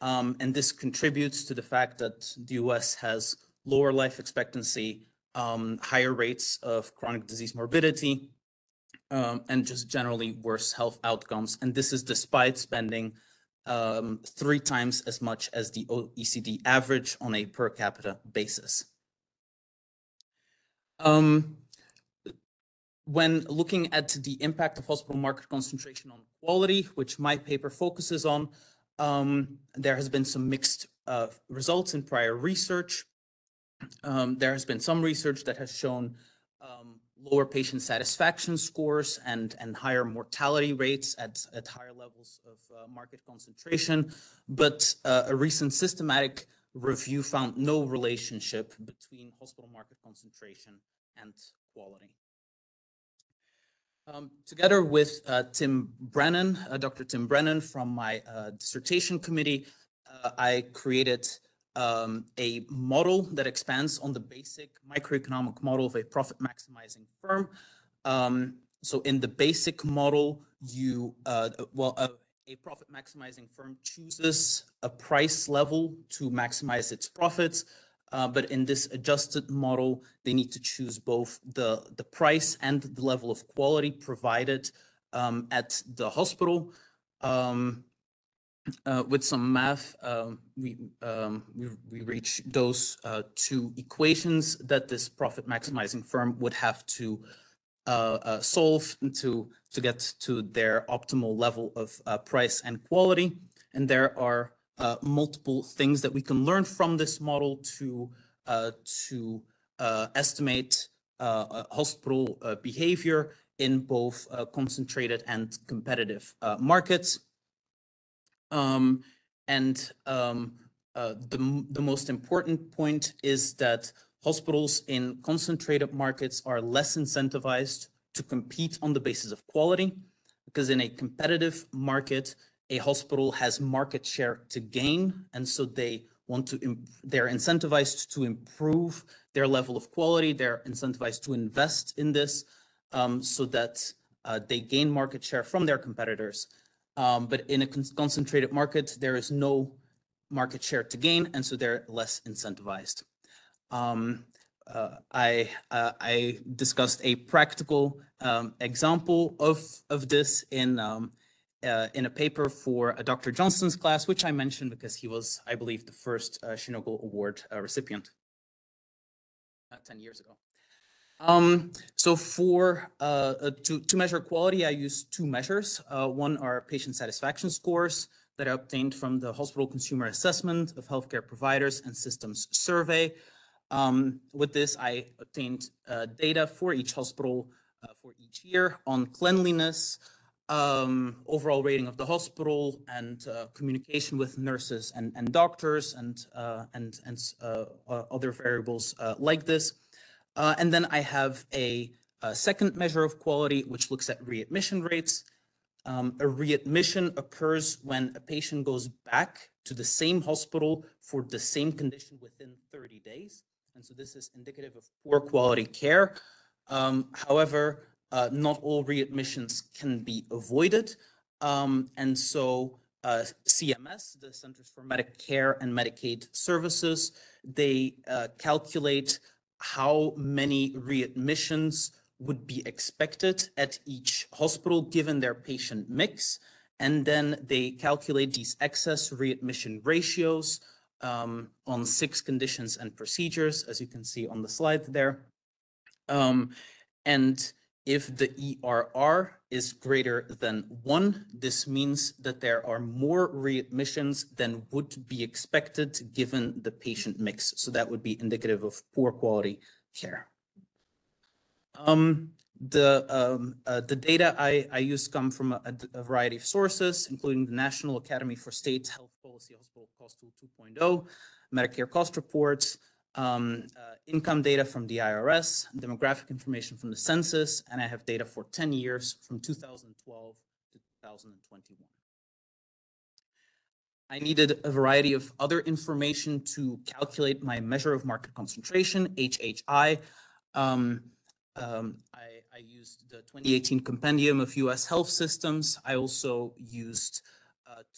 And this contributes to the fact that the US has lower life expectancy, higher rates of chronic disease morbidity, and just generally worse health outcomes. And this is despite spending 3 times as much as the OECD average on a per capita basis. When looking at the impact of hospital market concentration on quality, which my paper focuses on, there has been some mixed results in prior research. There has been some research that has shown lower patient satisfaction scores and higher mortality rates at higher levels of market concentration. But a recent systematic review found no relationship between hospital market concentration and quality. Together with Tim Brennan, Dr. Tim Brennan from my dissertation committee, I created a model that expands on the basic microeconomic model of a profit maximizing firm. So in the basic model, a profit maximizing firm chooses a price level to maximize its profits. But in this adjusted model, they need to choose both the price and the level of quality provided at the hospital. With some math, we reach those 2 equations that this profit maximizing firm would have to solve to get to their optimal level of price and quality. And there are multiple things that we can learn from this model to estimate hospital behavior in both concentrated and competitive markets. The most important point is that hospitals in concentrated markets are less incentivized to compete on the basis of quality, because in a competitive market, a hospital has market share to gain, and so they're incentivized to improve their level of quality. They're incentivized to invest in this so that they gain market share from their competitors. But in a concentrated market, there is no market share to gain, and so they're less incentivized. I discussed a practical example of this in a paper for Dr. Johnston's class, which I mentioned because he was, I believe, the first Shinogle Award recipient 10 years ago. So for to measure quality, I use two measures. One are patient satisfaction scores that I obtained from the Hospital Consumer Assessment of Healthcare Providers and Systems Survey. With this, I obtained data for each hospital for each year on cleanliness, overall rating of the hospital, and communication with nurses and doctors, and other variables like this. And then I have a second measure of quality, which looks at readmission rates. A readmission occurs when a patient goes back to the same hospital for the same condition within 30 days. And so this is indicative of poor quality care. However, not all readmissions can be avoided. And so CMS, the Centers for Medicare and Medicaid Services, they calculate how many readmissions would be expected at each hospital given their patient mix. And then they calculate these excess readmission ratios on 6 conditions and procedures, as you can see on the slide there. And if the ERR is greater than 1, this means that there are more readmissions than would be expected given the patient mix. So that would be indicative of poor quality care. The data I use come from a variety of sources, including the National Academy for State Health Policy Hospital Cost Tool 2.0, Medicare cost reports, income data from the IRS, demographic information from the census, and I have data for 10 years from 2012 to 2021. I needed a variety of other information to calculate my measure of market concentration, HHI. I used the 2018 Compendium of US Health Systems. I also used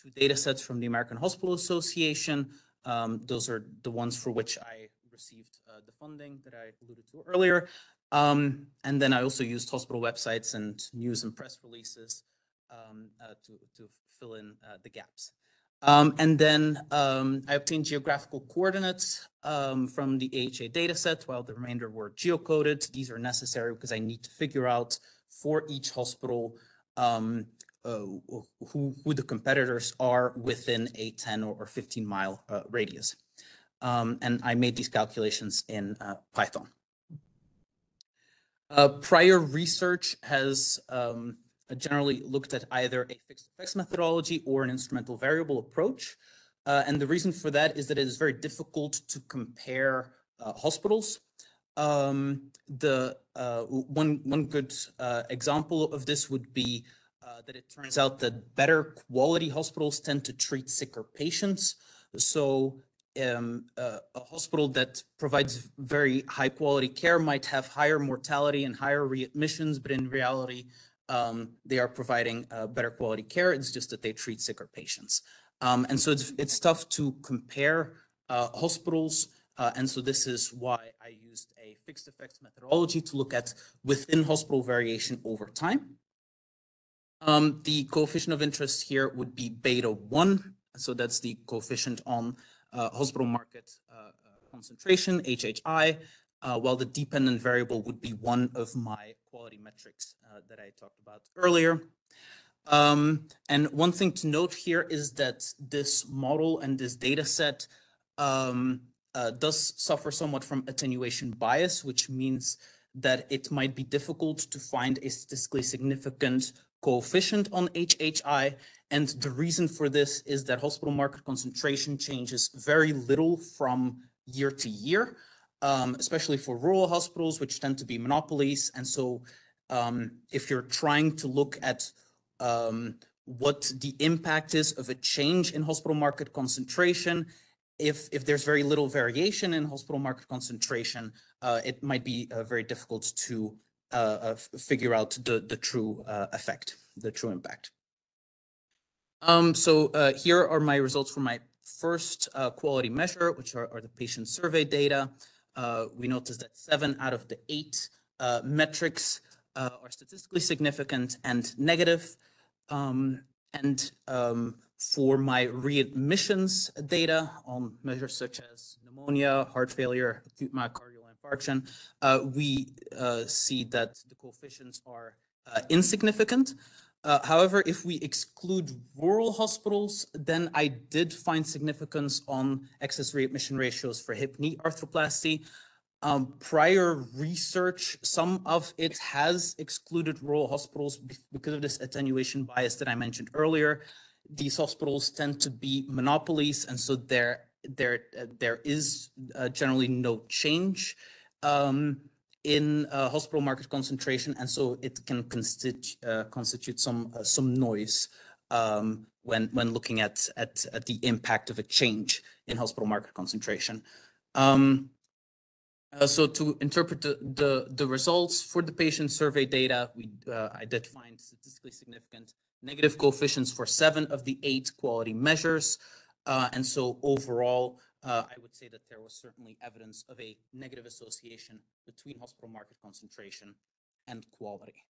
2 data sets from the American Hospital Association. Those are the ones for which I received the funding that I alluded to earlier. And then I also used hospital websites and news and press releases to fill in the gaps. And then I obtained geographical coordinates from the AHA dataset, while the remainder were geocoded. These are necessary because I need to figure out for each hospital who the competitors are within a 10 or 15 mile radius. And I made these calculations in Python. Prior research has generally looked at either a fixed effects methodology or an instrumental variable approach. And the reason for that is that it is very difficult to compare hospitals. One good example of this would be that it turns out that better quality hospitals tend to treat sicker patients. So a hospital that provides very high quality care might have higher mortality and higher readmissions, but in reality, they are providing better quality care. It's just that they treat sicker patients. And so it's tough to compare hospitals. And so this is why I used a fixed effects methodology to look at within hospital variation over time. The coefficient of interest here would be beta 1. So that's the coefficient on hospital market concentration, HHI, while the dependent variable would be one of my quality metrics that I talked about earlier. And one thing to note here is that this model and this data set does suffer somewhat from attenuation bias, which means that it might be difficult to find a statistically significant coefficient on HHI. And the reason for this is that hospital market concentration changes very little from year to year, especially for rural hospitals, which tend to be monopolies. And so if you're trying to look at what the impact is of a change in hospital market concentration, if there's very little variation in hospital market concentration, it might be very difficult to figure out the true effect, the true impact. So here are my results for my first quality measure, which are the patient survey data. we noticed that 7 out of the 8 metrics are statistically significant and negative. For my readmissions data on measures such as pneumonia, heart failure, acute myocardial infarction, we see that the coefficients are insignificant. However, if we exclude rural hospitals, then I did find significance on excess readmission ratios for hip knee arthroplasty. Prior research, some of it has excluded rural hospitals because of this attenuation bias that I mentioned earlier. These hospitals tend to be monopolies, and so there is generally no change in hospital market concentration, and so it can constitute some noise when looking at the impact of a change in hospital market concentration. So to interpret the results for the patient survey data, I did find statistically significant negative coefficients for 7 of the 8 quality measures. And so overall, I would say that there was certainly evidence of a negative association between hospital market concentration and quality.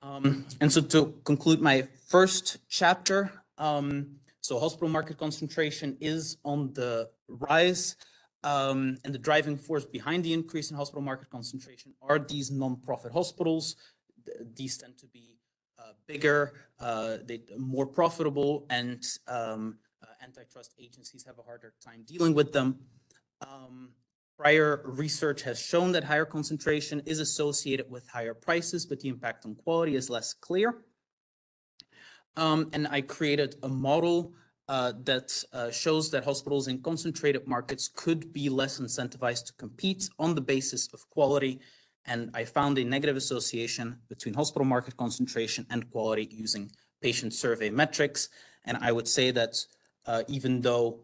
And so to conclude my first chapter, so hospital market concentration is on the rise. And the driving force behind the increase in hospital market concentration are these nonprofit hospitals. These tend to be bigger, more profitable, and antitrust agencies have a harder time dealing with them. Prior research has shown that higher concentration is associated with higher prices, but the impact on quality is less clear. And I created a model that shows that hospitals in concentrated markets could be less incentivized to compete on the basis of quality. And I found a negative association between hospital market concentration and quality using patient survey metrics. And I would say that even though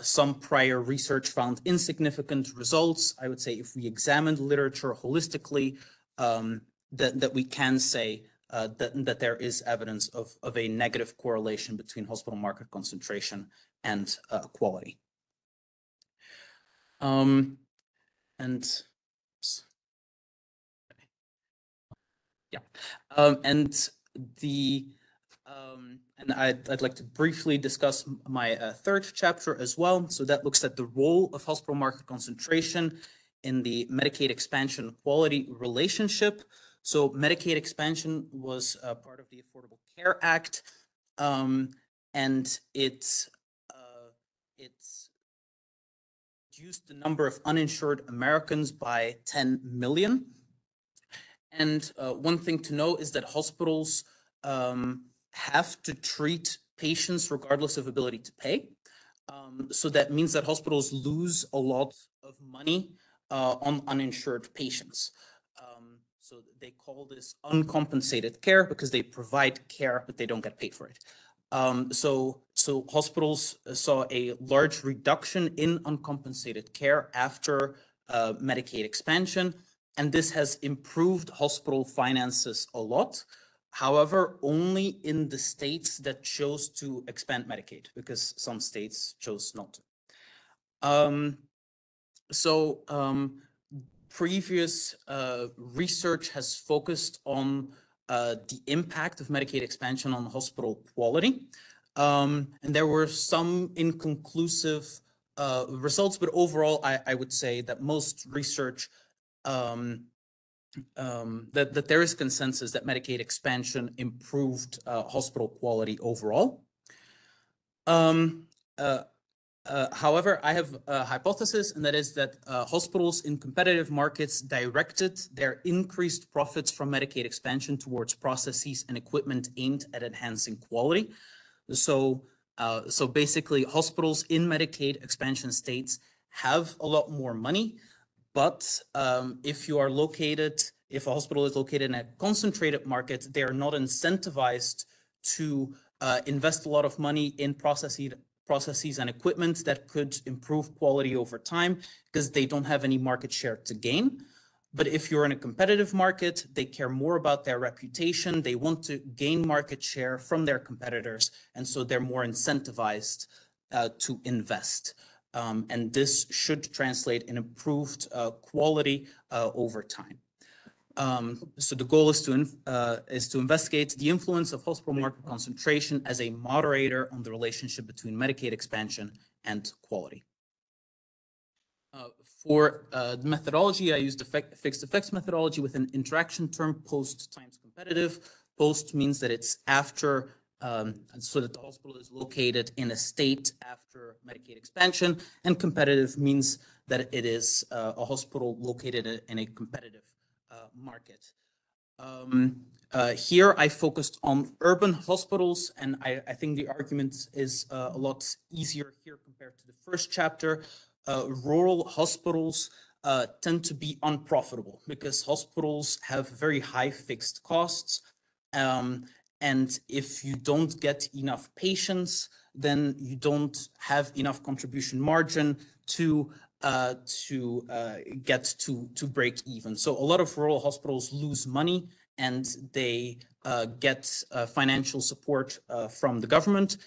some prior research found insignificant results, I would say if we examine the literature holistically, that we can say that there is evidence of a negative correlation between hospital market concentration and quality. And I'd like to briefly discuss my third chapter as well. So that looks at the role of hospital market concentration in the Medicaid expansion quality relationship. So Medicaid expansion was part of the Affordable Care Act, and it reduced the number of uninsured Americans by 10 million. And one thing to know is that hospitals have to treat patients regardless of ability to pay. So that means that hospitals lose a lot of money on uninsured patients. So they call this uncompensated care because they provide care, but they don't get paid for it. So hospitals saw a large reduction in uncompensated care after Medicaid expansion, and this has improved hospital finances a lot. However, only in the states that chose to expand Medicaid, because some states chose not to. Previous research has focused on the impact of Medicaid expansion on hospital quality. And there were some inconclusive results, but overall, I would say that most research, that there is consensus that Medicaid expansion improved hospital quality overall. However, I have a hypothesis, and that is that hospitals in competitive markets directed their increased profits from Medicaid expansion towards processes and equipment aimed at enhancing quality. So basically, hospitals in Medicaid expansion states have a lot more money, but if a hospital is located in a concentrated market, they are not incentivized to invest a lot of money in processes and equipment that could improve quality over time because they don't have any market share to gain. But if you're in a competitive market, they care more about their reputation. They want to gain market share from their competitors. And so they're more incentivized to invest. And this should translate in improved quality over time. So the goal is to investigate the influence of hospital market concentration as a moderator on the relationship between Medicaid expansion and quality. For the methodology, I used the fixed effects methodology with an interaction term, post times competitive. Post means that it's after, so that the hospital is located in a state after Medicaid expansion, and competitive means that it is a hospital located in a competitive market. Here I focused on urban hospitals, and I think the argument is a lot easier here compared to the first chapter. Rural hospitals tend to be unprofitable because hospitals have very high fixed costs. And if you don't get enough patients, then you don't have enough contribution margin to get to break even. So a lot of rural hospitals lose money, and they get financial support from the government.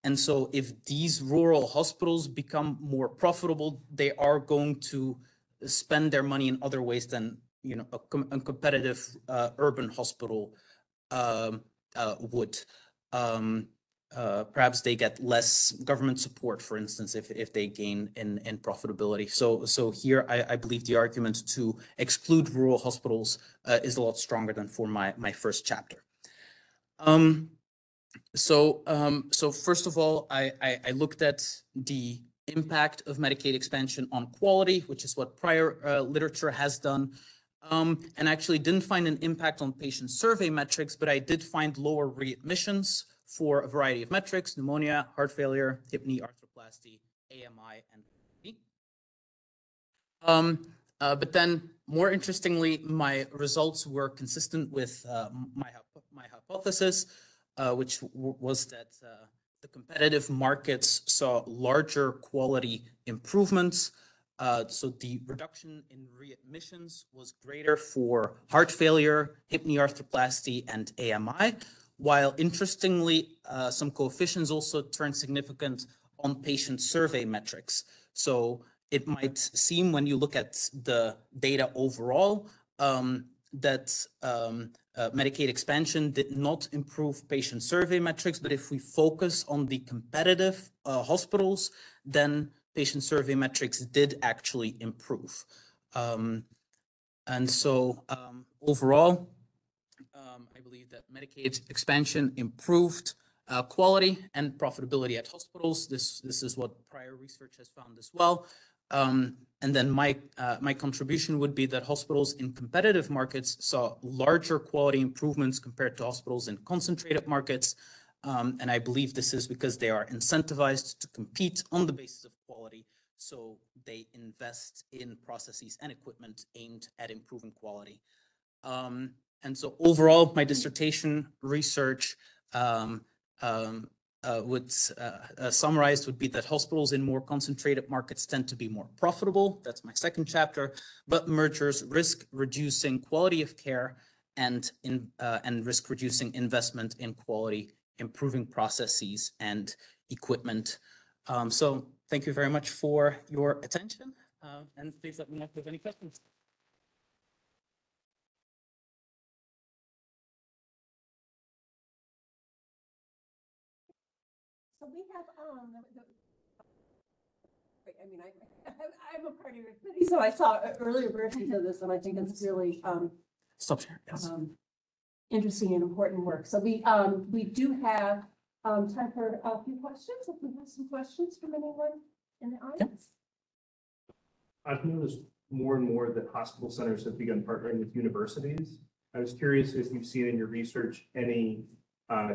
And so if these rural hospitals become more profitable, they are going to spend their money in other ways than, you know, a competitive urban hospital would. Perhaps they get less government support, for instance, if they gain in profitability. So here I believe the argument to exclude rural hospitals is a lot stronger than for my first chapter. So first of all, I looked at the impact of Medicaid expansion on quality, which is what prior literature has done. And actually didn't find an impact on patient survey metrics, but I did find lower readmissions for a variety of metrics: pneumonia, heart failure, hip knee arthroplasty, AMI, and PE. But then more interestingly, my results were consistent with my hypothesis, which was that the competitive markets saw larger quality improvements. So the reduction in readmissions was greater for heart failure, hip knee arthroplasty, and AMI, while interestingly, some coefficients also turned significant on patient survey metrics. So it might seem when you look at the data overall that Medicaid expansion did not improve patient survey metrics, but if we focus on the competitive hospitals, then patient survey metrics did actually improve. And so overall, I believe that Medicaid expansion improved quality and profitability at hospitals. This is what prior research has found as well. And then my contribution would be that hospitals in competitive markets saw larger quality improvements compared to hospitals in concentrated markets. And I believe this is because they are incentivized to compete on the basis of quality. So they invest in processes and equipment aimed at improving quality. And so overall, my dissertation research summarized would be that hospitals in more concentrated markets tend to be more profitable. That's my second chapter, but mergers risk reducing quality of care and risk reducing investment in quality, improving processes and equipment. So thank you very much for your attention, and please let me know if you have any questions. So we have, I'm a part of your committee, so I saw earlier versions of this, and I think it's really Stop sharing. Yes. interesting and important work. So we do have time for a few questions. If we have some questions from anyone in the audience. I've noticed more and more that hospital centers have begun partnering with universities. I was curious if you've seen in your research any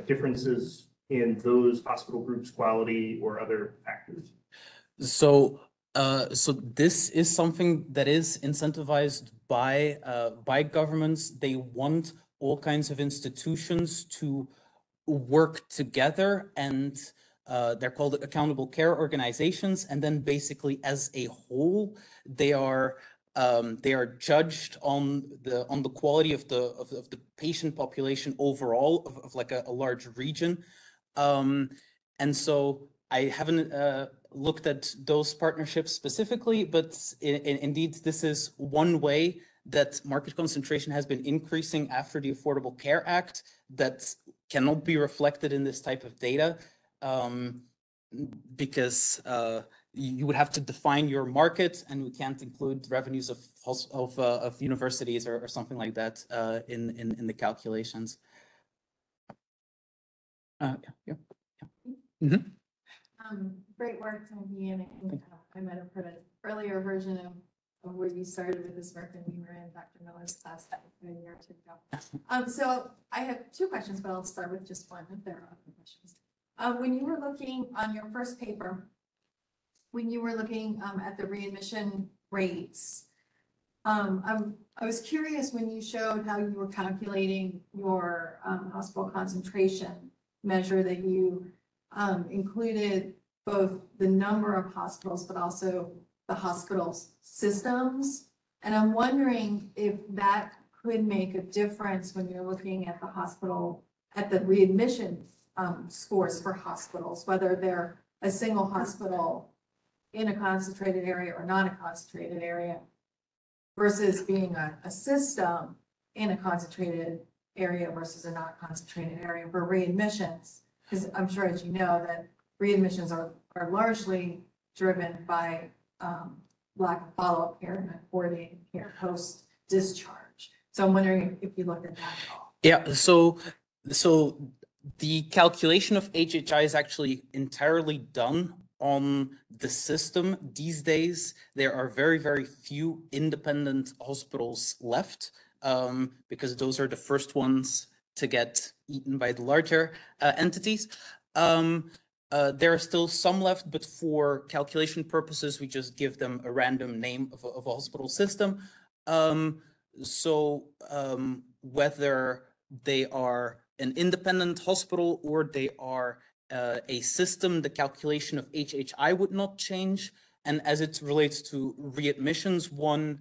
differences in those hospital groups' quality or other factors. So this is something that is incentivized by governments. They want all kinds of institutions to work together, and they're called accountable care organizations. And then basically, as a whole, they are judged on the quality of the patient population overall of like a large region. And so I haven't looked at those partnerships specifically, but indeed, this is one way that market concentration has been increasing after the Affordable Care Act that cannot be reflected in this type of data, because you would have to define your market, and we can't include revenues of universities or something like that in the calculations. Great work, Tanguy, and I might have heard an earlier version of where you started with this work, and we were in Dr. Miller's class a year or two ago. So I have two questions, but I'll start with just one if there are other questions. When you were looking on your first paper, when you were looking at the readmission rates, I was curious when you showed how you were calculating your hospital concentration measure, that you included both the number of hospitals, but also the hospital systems. And I'm wondering if that could make a difference when you're looking at the hospital, at the readmission scores for hospitals, whether they're a single hospital in a concentrated area or not a concentrated area, versus being a system in a concentrated area versus a not concentrated area for readmissions. Because I'm sure, as you know, that readmissions are largely driven by lack of follow-up care and coordinated care post-discharge. So I'm wondering if you looked at that at all. Yeah, so the calculation of HHI is actually entirely done on the system. These days, there are very, very few independent hospitals left, because those are the first ones to get eaten by the larger entities. There are still some left, but for calculation purposes, we just give them a random name of a hospital system. Whether they are an independent hospital or they are a system, the calculation of HHI would not change. And as it relates to readmissions, one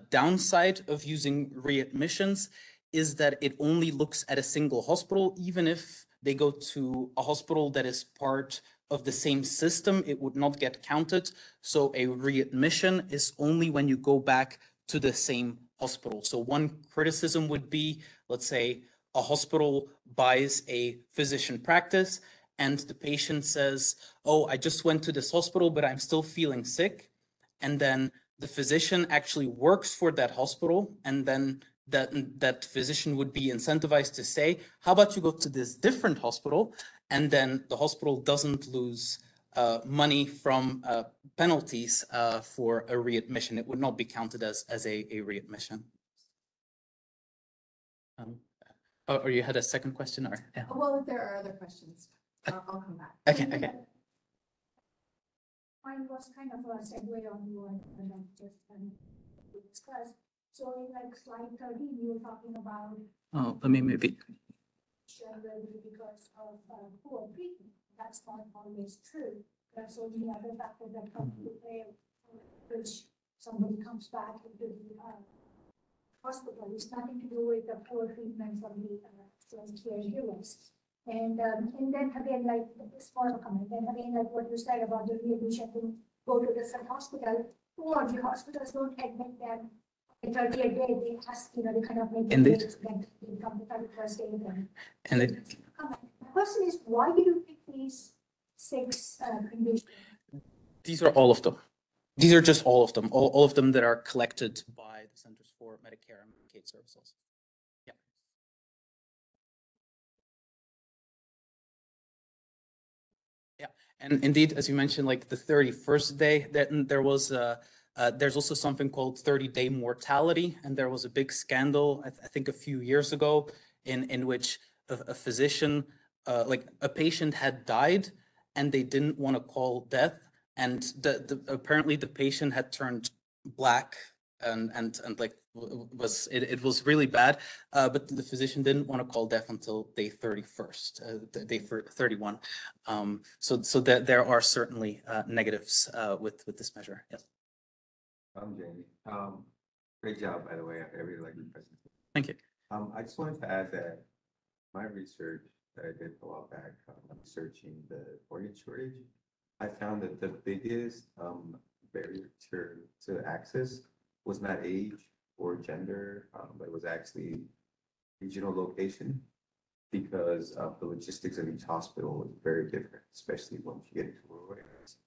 downside of using readmissions is that it only looks at a single hospital. Even if they go to a hospital that is part of the same system, it would not get counted. So a readmission is only when you go back to the same hospital. So one criticism would be, let's say, a hospital buys a physician practice and the patient says, oh, I just went to this hospital, but I'm still feeling sick. And then the physician actually works for that hospital, and then that physician would be incentivized to say, how about you go to this different hospital? And then the hospital doesn't lose money from penalties for a readmission. It would not be counted as a readmission. Or you had a second question, or? Yeah. Well, if there are other questions, I'll come back. Okay. Mine was kind of a segue on you and then just discuss. So in like slide 30, you were talking about. Oh, let me maybe. Because of poor treatment. That's not always true. There are so many other factors that come to play, which somebody comes back into the hospital. It's nothing to do with the poor treatment from the caregivers. And then again, like this small comment, then again, like what you said about the readmission to go to the same hospital, or the hospitals don't admit them. In 30th day, they ask, they kind of make Indeed. dates, then they come to 31st day. And The question is, why do you pick these 6 conditions? these are all of them. These are just all of them. All of them that are collected by the Centers for Medicare and Medicaid Services. Yeah. Yeah, and indeed, as you mentioned, like the 31st day, there was there's also something called 30-day mortality, and there was a big scandal, I think a few years ago, in which a physician, like a patient had died, and they didn't want to call death, and apparently the patient had turned black, and like it was really bad, but the physician didn't want to call death until day 31st, day 31. So that there are certainly negatives with this measure. Yes. I'm Jamie. Great job, by the way. I really like your presentation. Thank you. I just wanted to add that my research that I did a while back, researching the organ shortage, I found that the biggest barrier to access was not age or gender, but it was actually regional location, because the logistics of each hospital is very different, especially once you get into rural areas.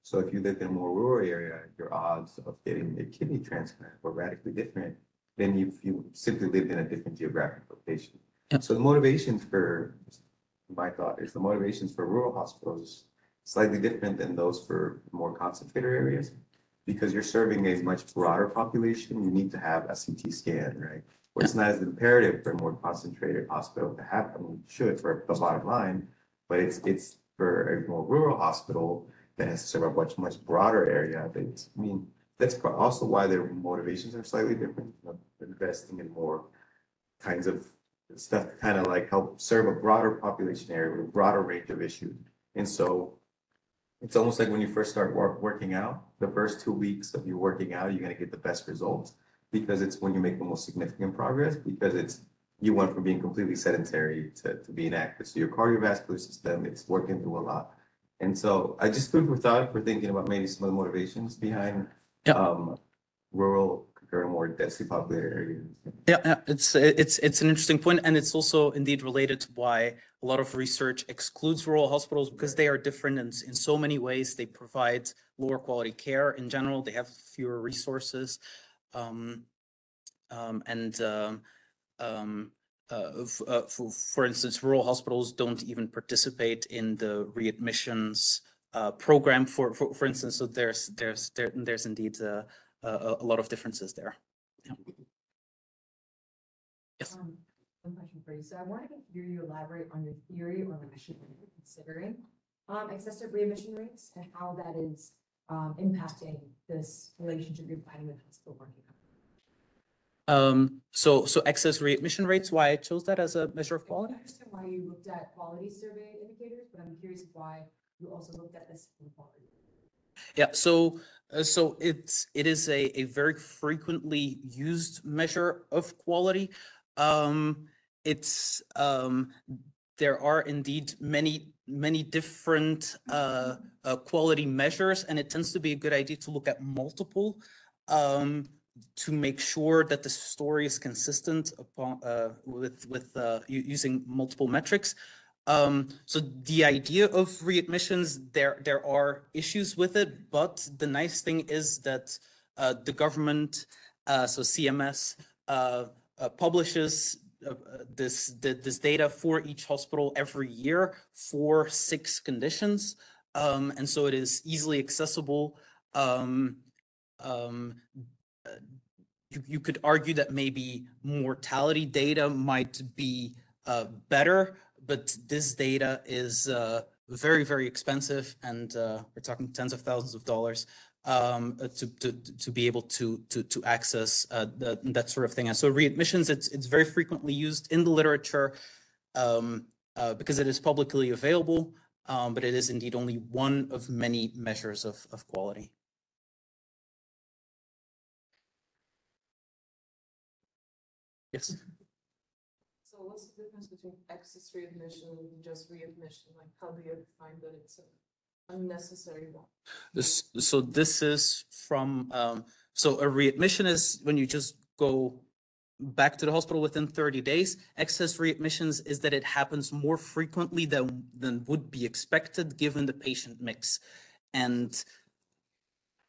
So if you live in a more rural area, your odds of getting a kidney transplant were radically different than if you simply lived in a different geographic location. Yep. So the motivations for, my thought is the motivations for rural hospitals slightly different than those for more concentrated areas, because you're serving a much broader population. You need to have a CT scan, right? Where it's not as imperative for a more concentrated hospital to have, I mean, should for the bottom line, but it's for a more rural hospital that has to serve a much broader area. I mean, that's also why their motivations are slightly different. You know, investing in more kinds of stuff to kind of like help serve a broader population area with a broader range of issues. And so it's almost like when you first start working out, the first 2 weeks of you working out, you're going to get the best results, because it's when you make the most significant progress, because it's, you went from being completely sedentary to being active. So your cardiovascular system, it's working through a lot. And so I just food for thought for thinking about maybe some of the motivations behind rural compared to more densely populated areas. Yeah, it's an interesting point, and it's also indeed related to why a lot of research excludes rural hospitals, because they are different in so many ways. They provide lower quality care in general. They have fewer resources, for instance, rural hospitals don't even participate in the readmissions program. For instance, so there's indeed a lot of differences there. Yeah. Yes. One question for you. So I wanted to hear you elaborate on your theory or rationale for considering excessive readmission rates and how that is impacting this relationship you're finding with hospital working. So excess readmission rates, why I chose that as a measure of quality? I understand why you looked at quality survey indicators, but I'm curious why you also looked at this in quality. Yeah, so it is a very frequently used measure of quality. There are indeed many different quality measures, and it tends to be a good idea to look at multiple to make sure that the story is consistent upon with using multiple metrics. So the idea of readmissions, there are issues with it, but the nice thing is that the government, so CMS, publishes this data for each hospital every year for 6 conditions, and so it is easily accessible. You could argue that maybe mortality data might be better, but this data is very expensive, and we're talking tens of thousands of dollars to be able to access that sort of thing. And so readmissions, it's very frequently used in the literature because it is publicly available, but it is indeed only one of many measures of quality. Yes. So what's the difference between excess readmission and just readmission? Like, how do you find that it's an unnecessary one? So this is from, so a readmission is when you just go back to the hospital within 30 days. Excess readmissions is that it happens more frequently than would be expected given the patient mix. And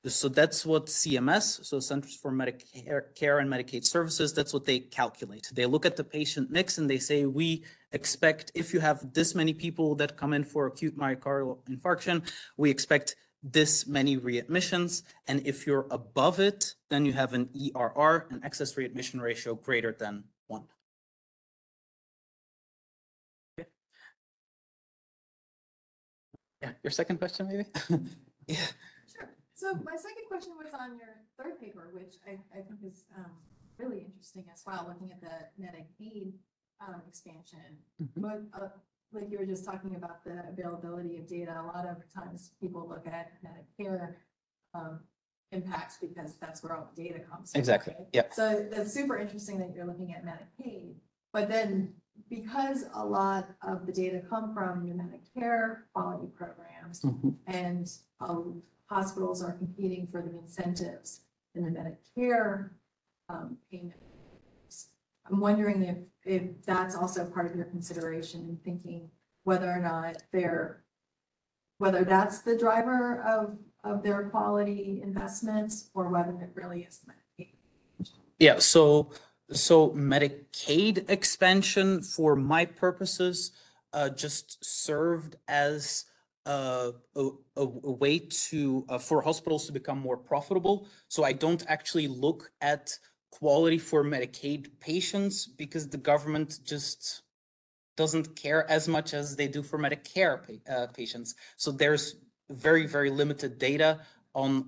so that's what CMS, so Centers for Medicare and Medicaid Services, that's what they calculate. They look at the patient mix and they say, we expect if you have this many people that come in for acute myocardial infarction, we expect this many readmissions. And if you're above it, then you have an ERR, an excess readmission ratio greater than 1. Okay. Yeah, your second question maybe? Yeah. So my second question was on your third paper, which I think is really interesting as well, looking at the Medicaid expansion. But like you were just talking about the availability of data, a lot of times people look at Medicare impacts because that's where all the data comes from. Exactly. Right? Yeah. So that's super interesting that you're looking at Medicaid, but then because a lot of the data come from the Medicare quality programs and hospitals are competing for the incentives in the Medicare payments. I'm wondering if that's also part of your consideration in thinking whether or not whether that's the driver of their quality investments or whether it really is Medicaid. Yeah, so Medicaid expansion for my purposes just served as a way to for hospitals to become more profitable. So I don't actually look at quality for Medicaid patients because the government just doesn't care as much as they do for Medicare patients. So there's very, very limited data on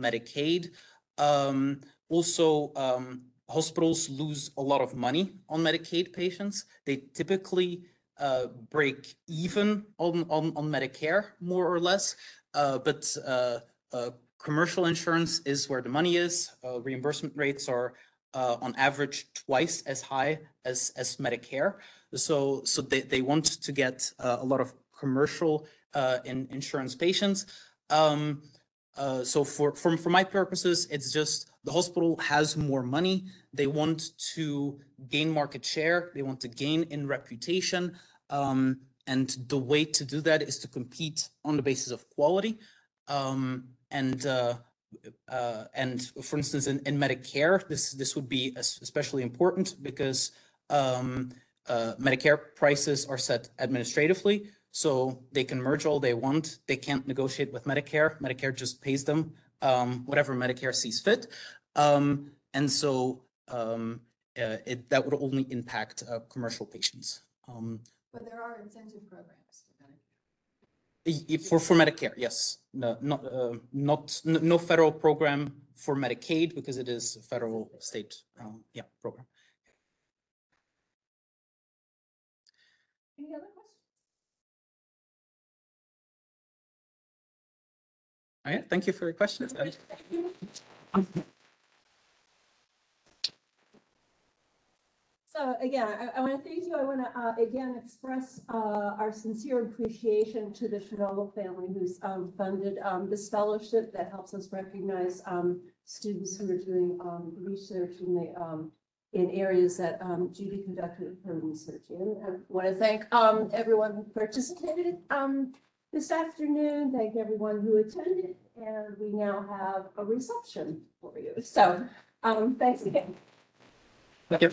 Medicaid. Also, hospitals lose a lot of money on Medicaid patients. They typically break even on Medicare, more or less. But commercial insurance is where the money is. Reimbursement rates are on average twice as high as Medicare. So they want to get a lot of commercial insurance patients. So for my purposes, it's just the hospital has more money. They want to gain market share. They want to gain in reputation. And the way to do that is to compete on the basis of quality. And for instance, in Medicare, this would be especially important because Medicare prices are set administratively. So they can merge all they want. They can't negotiate with Medicare. Medicare just pays them whatever Medicare sees fit. And so that would only impact commercial patients. But there are incentive programs for Medicare. For Medicare, yes. No federal program for Medicaid because it is a federal state program. Any other questions? All right, thank you for your questions. So again, I want to thank you. I want to again express our sincere appreciation to the Shinogle family who's funded this fellowship that helps us recognize students who are doing research in areas that Judy conducted her research in. I want to thank everyone who participated this afternoon. Thank everyone who attended, and we now have a reception for you. So thanks again. Thank you.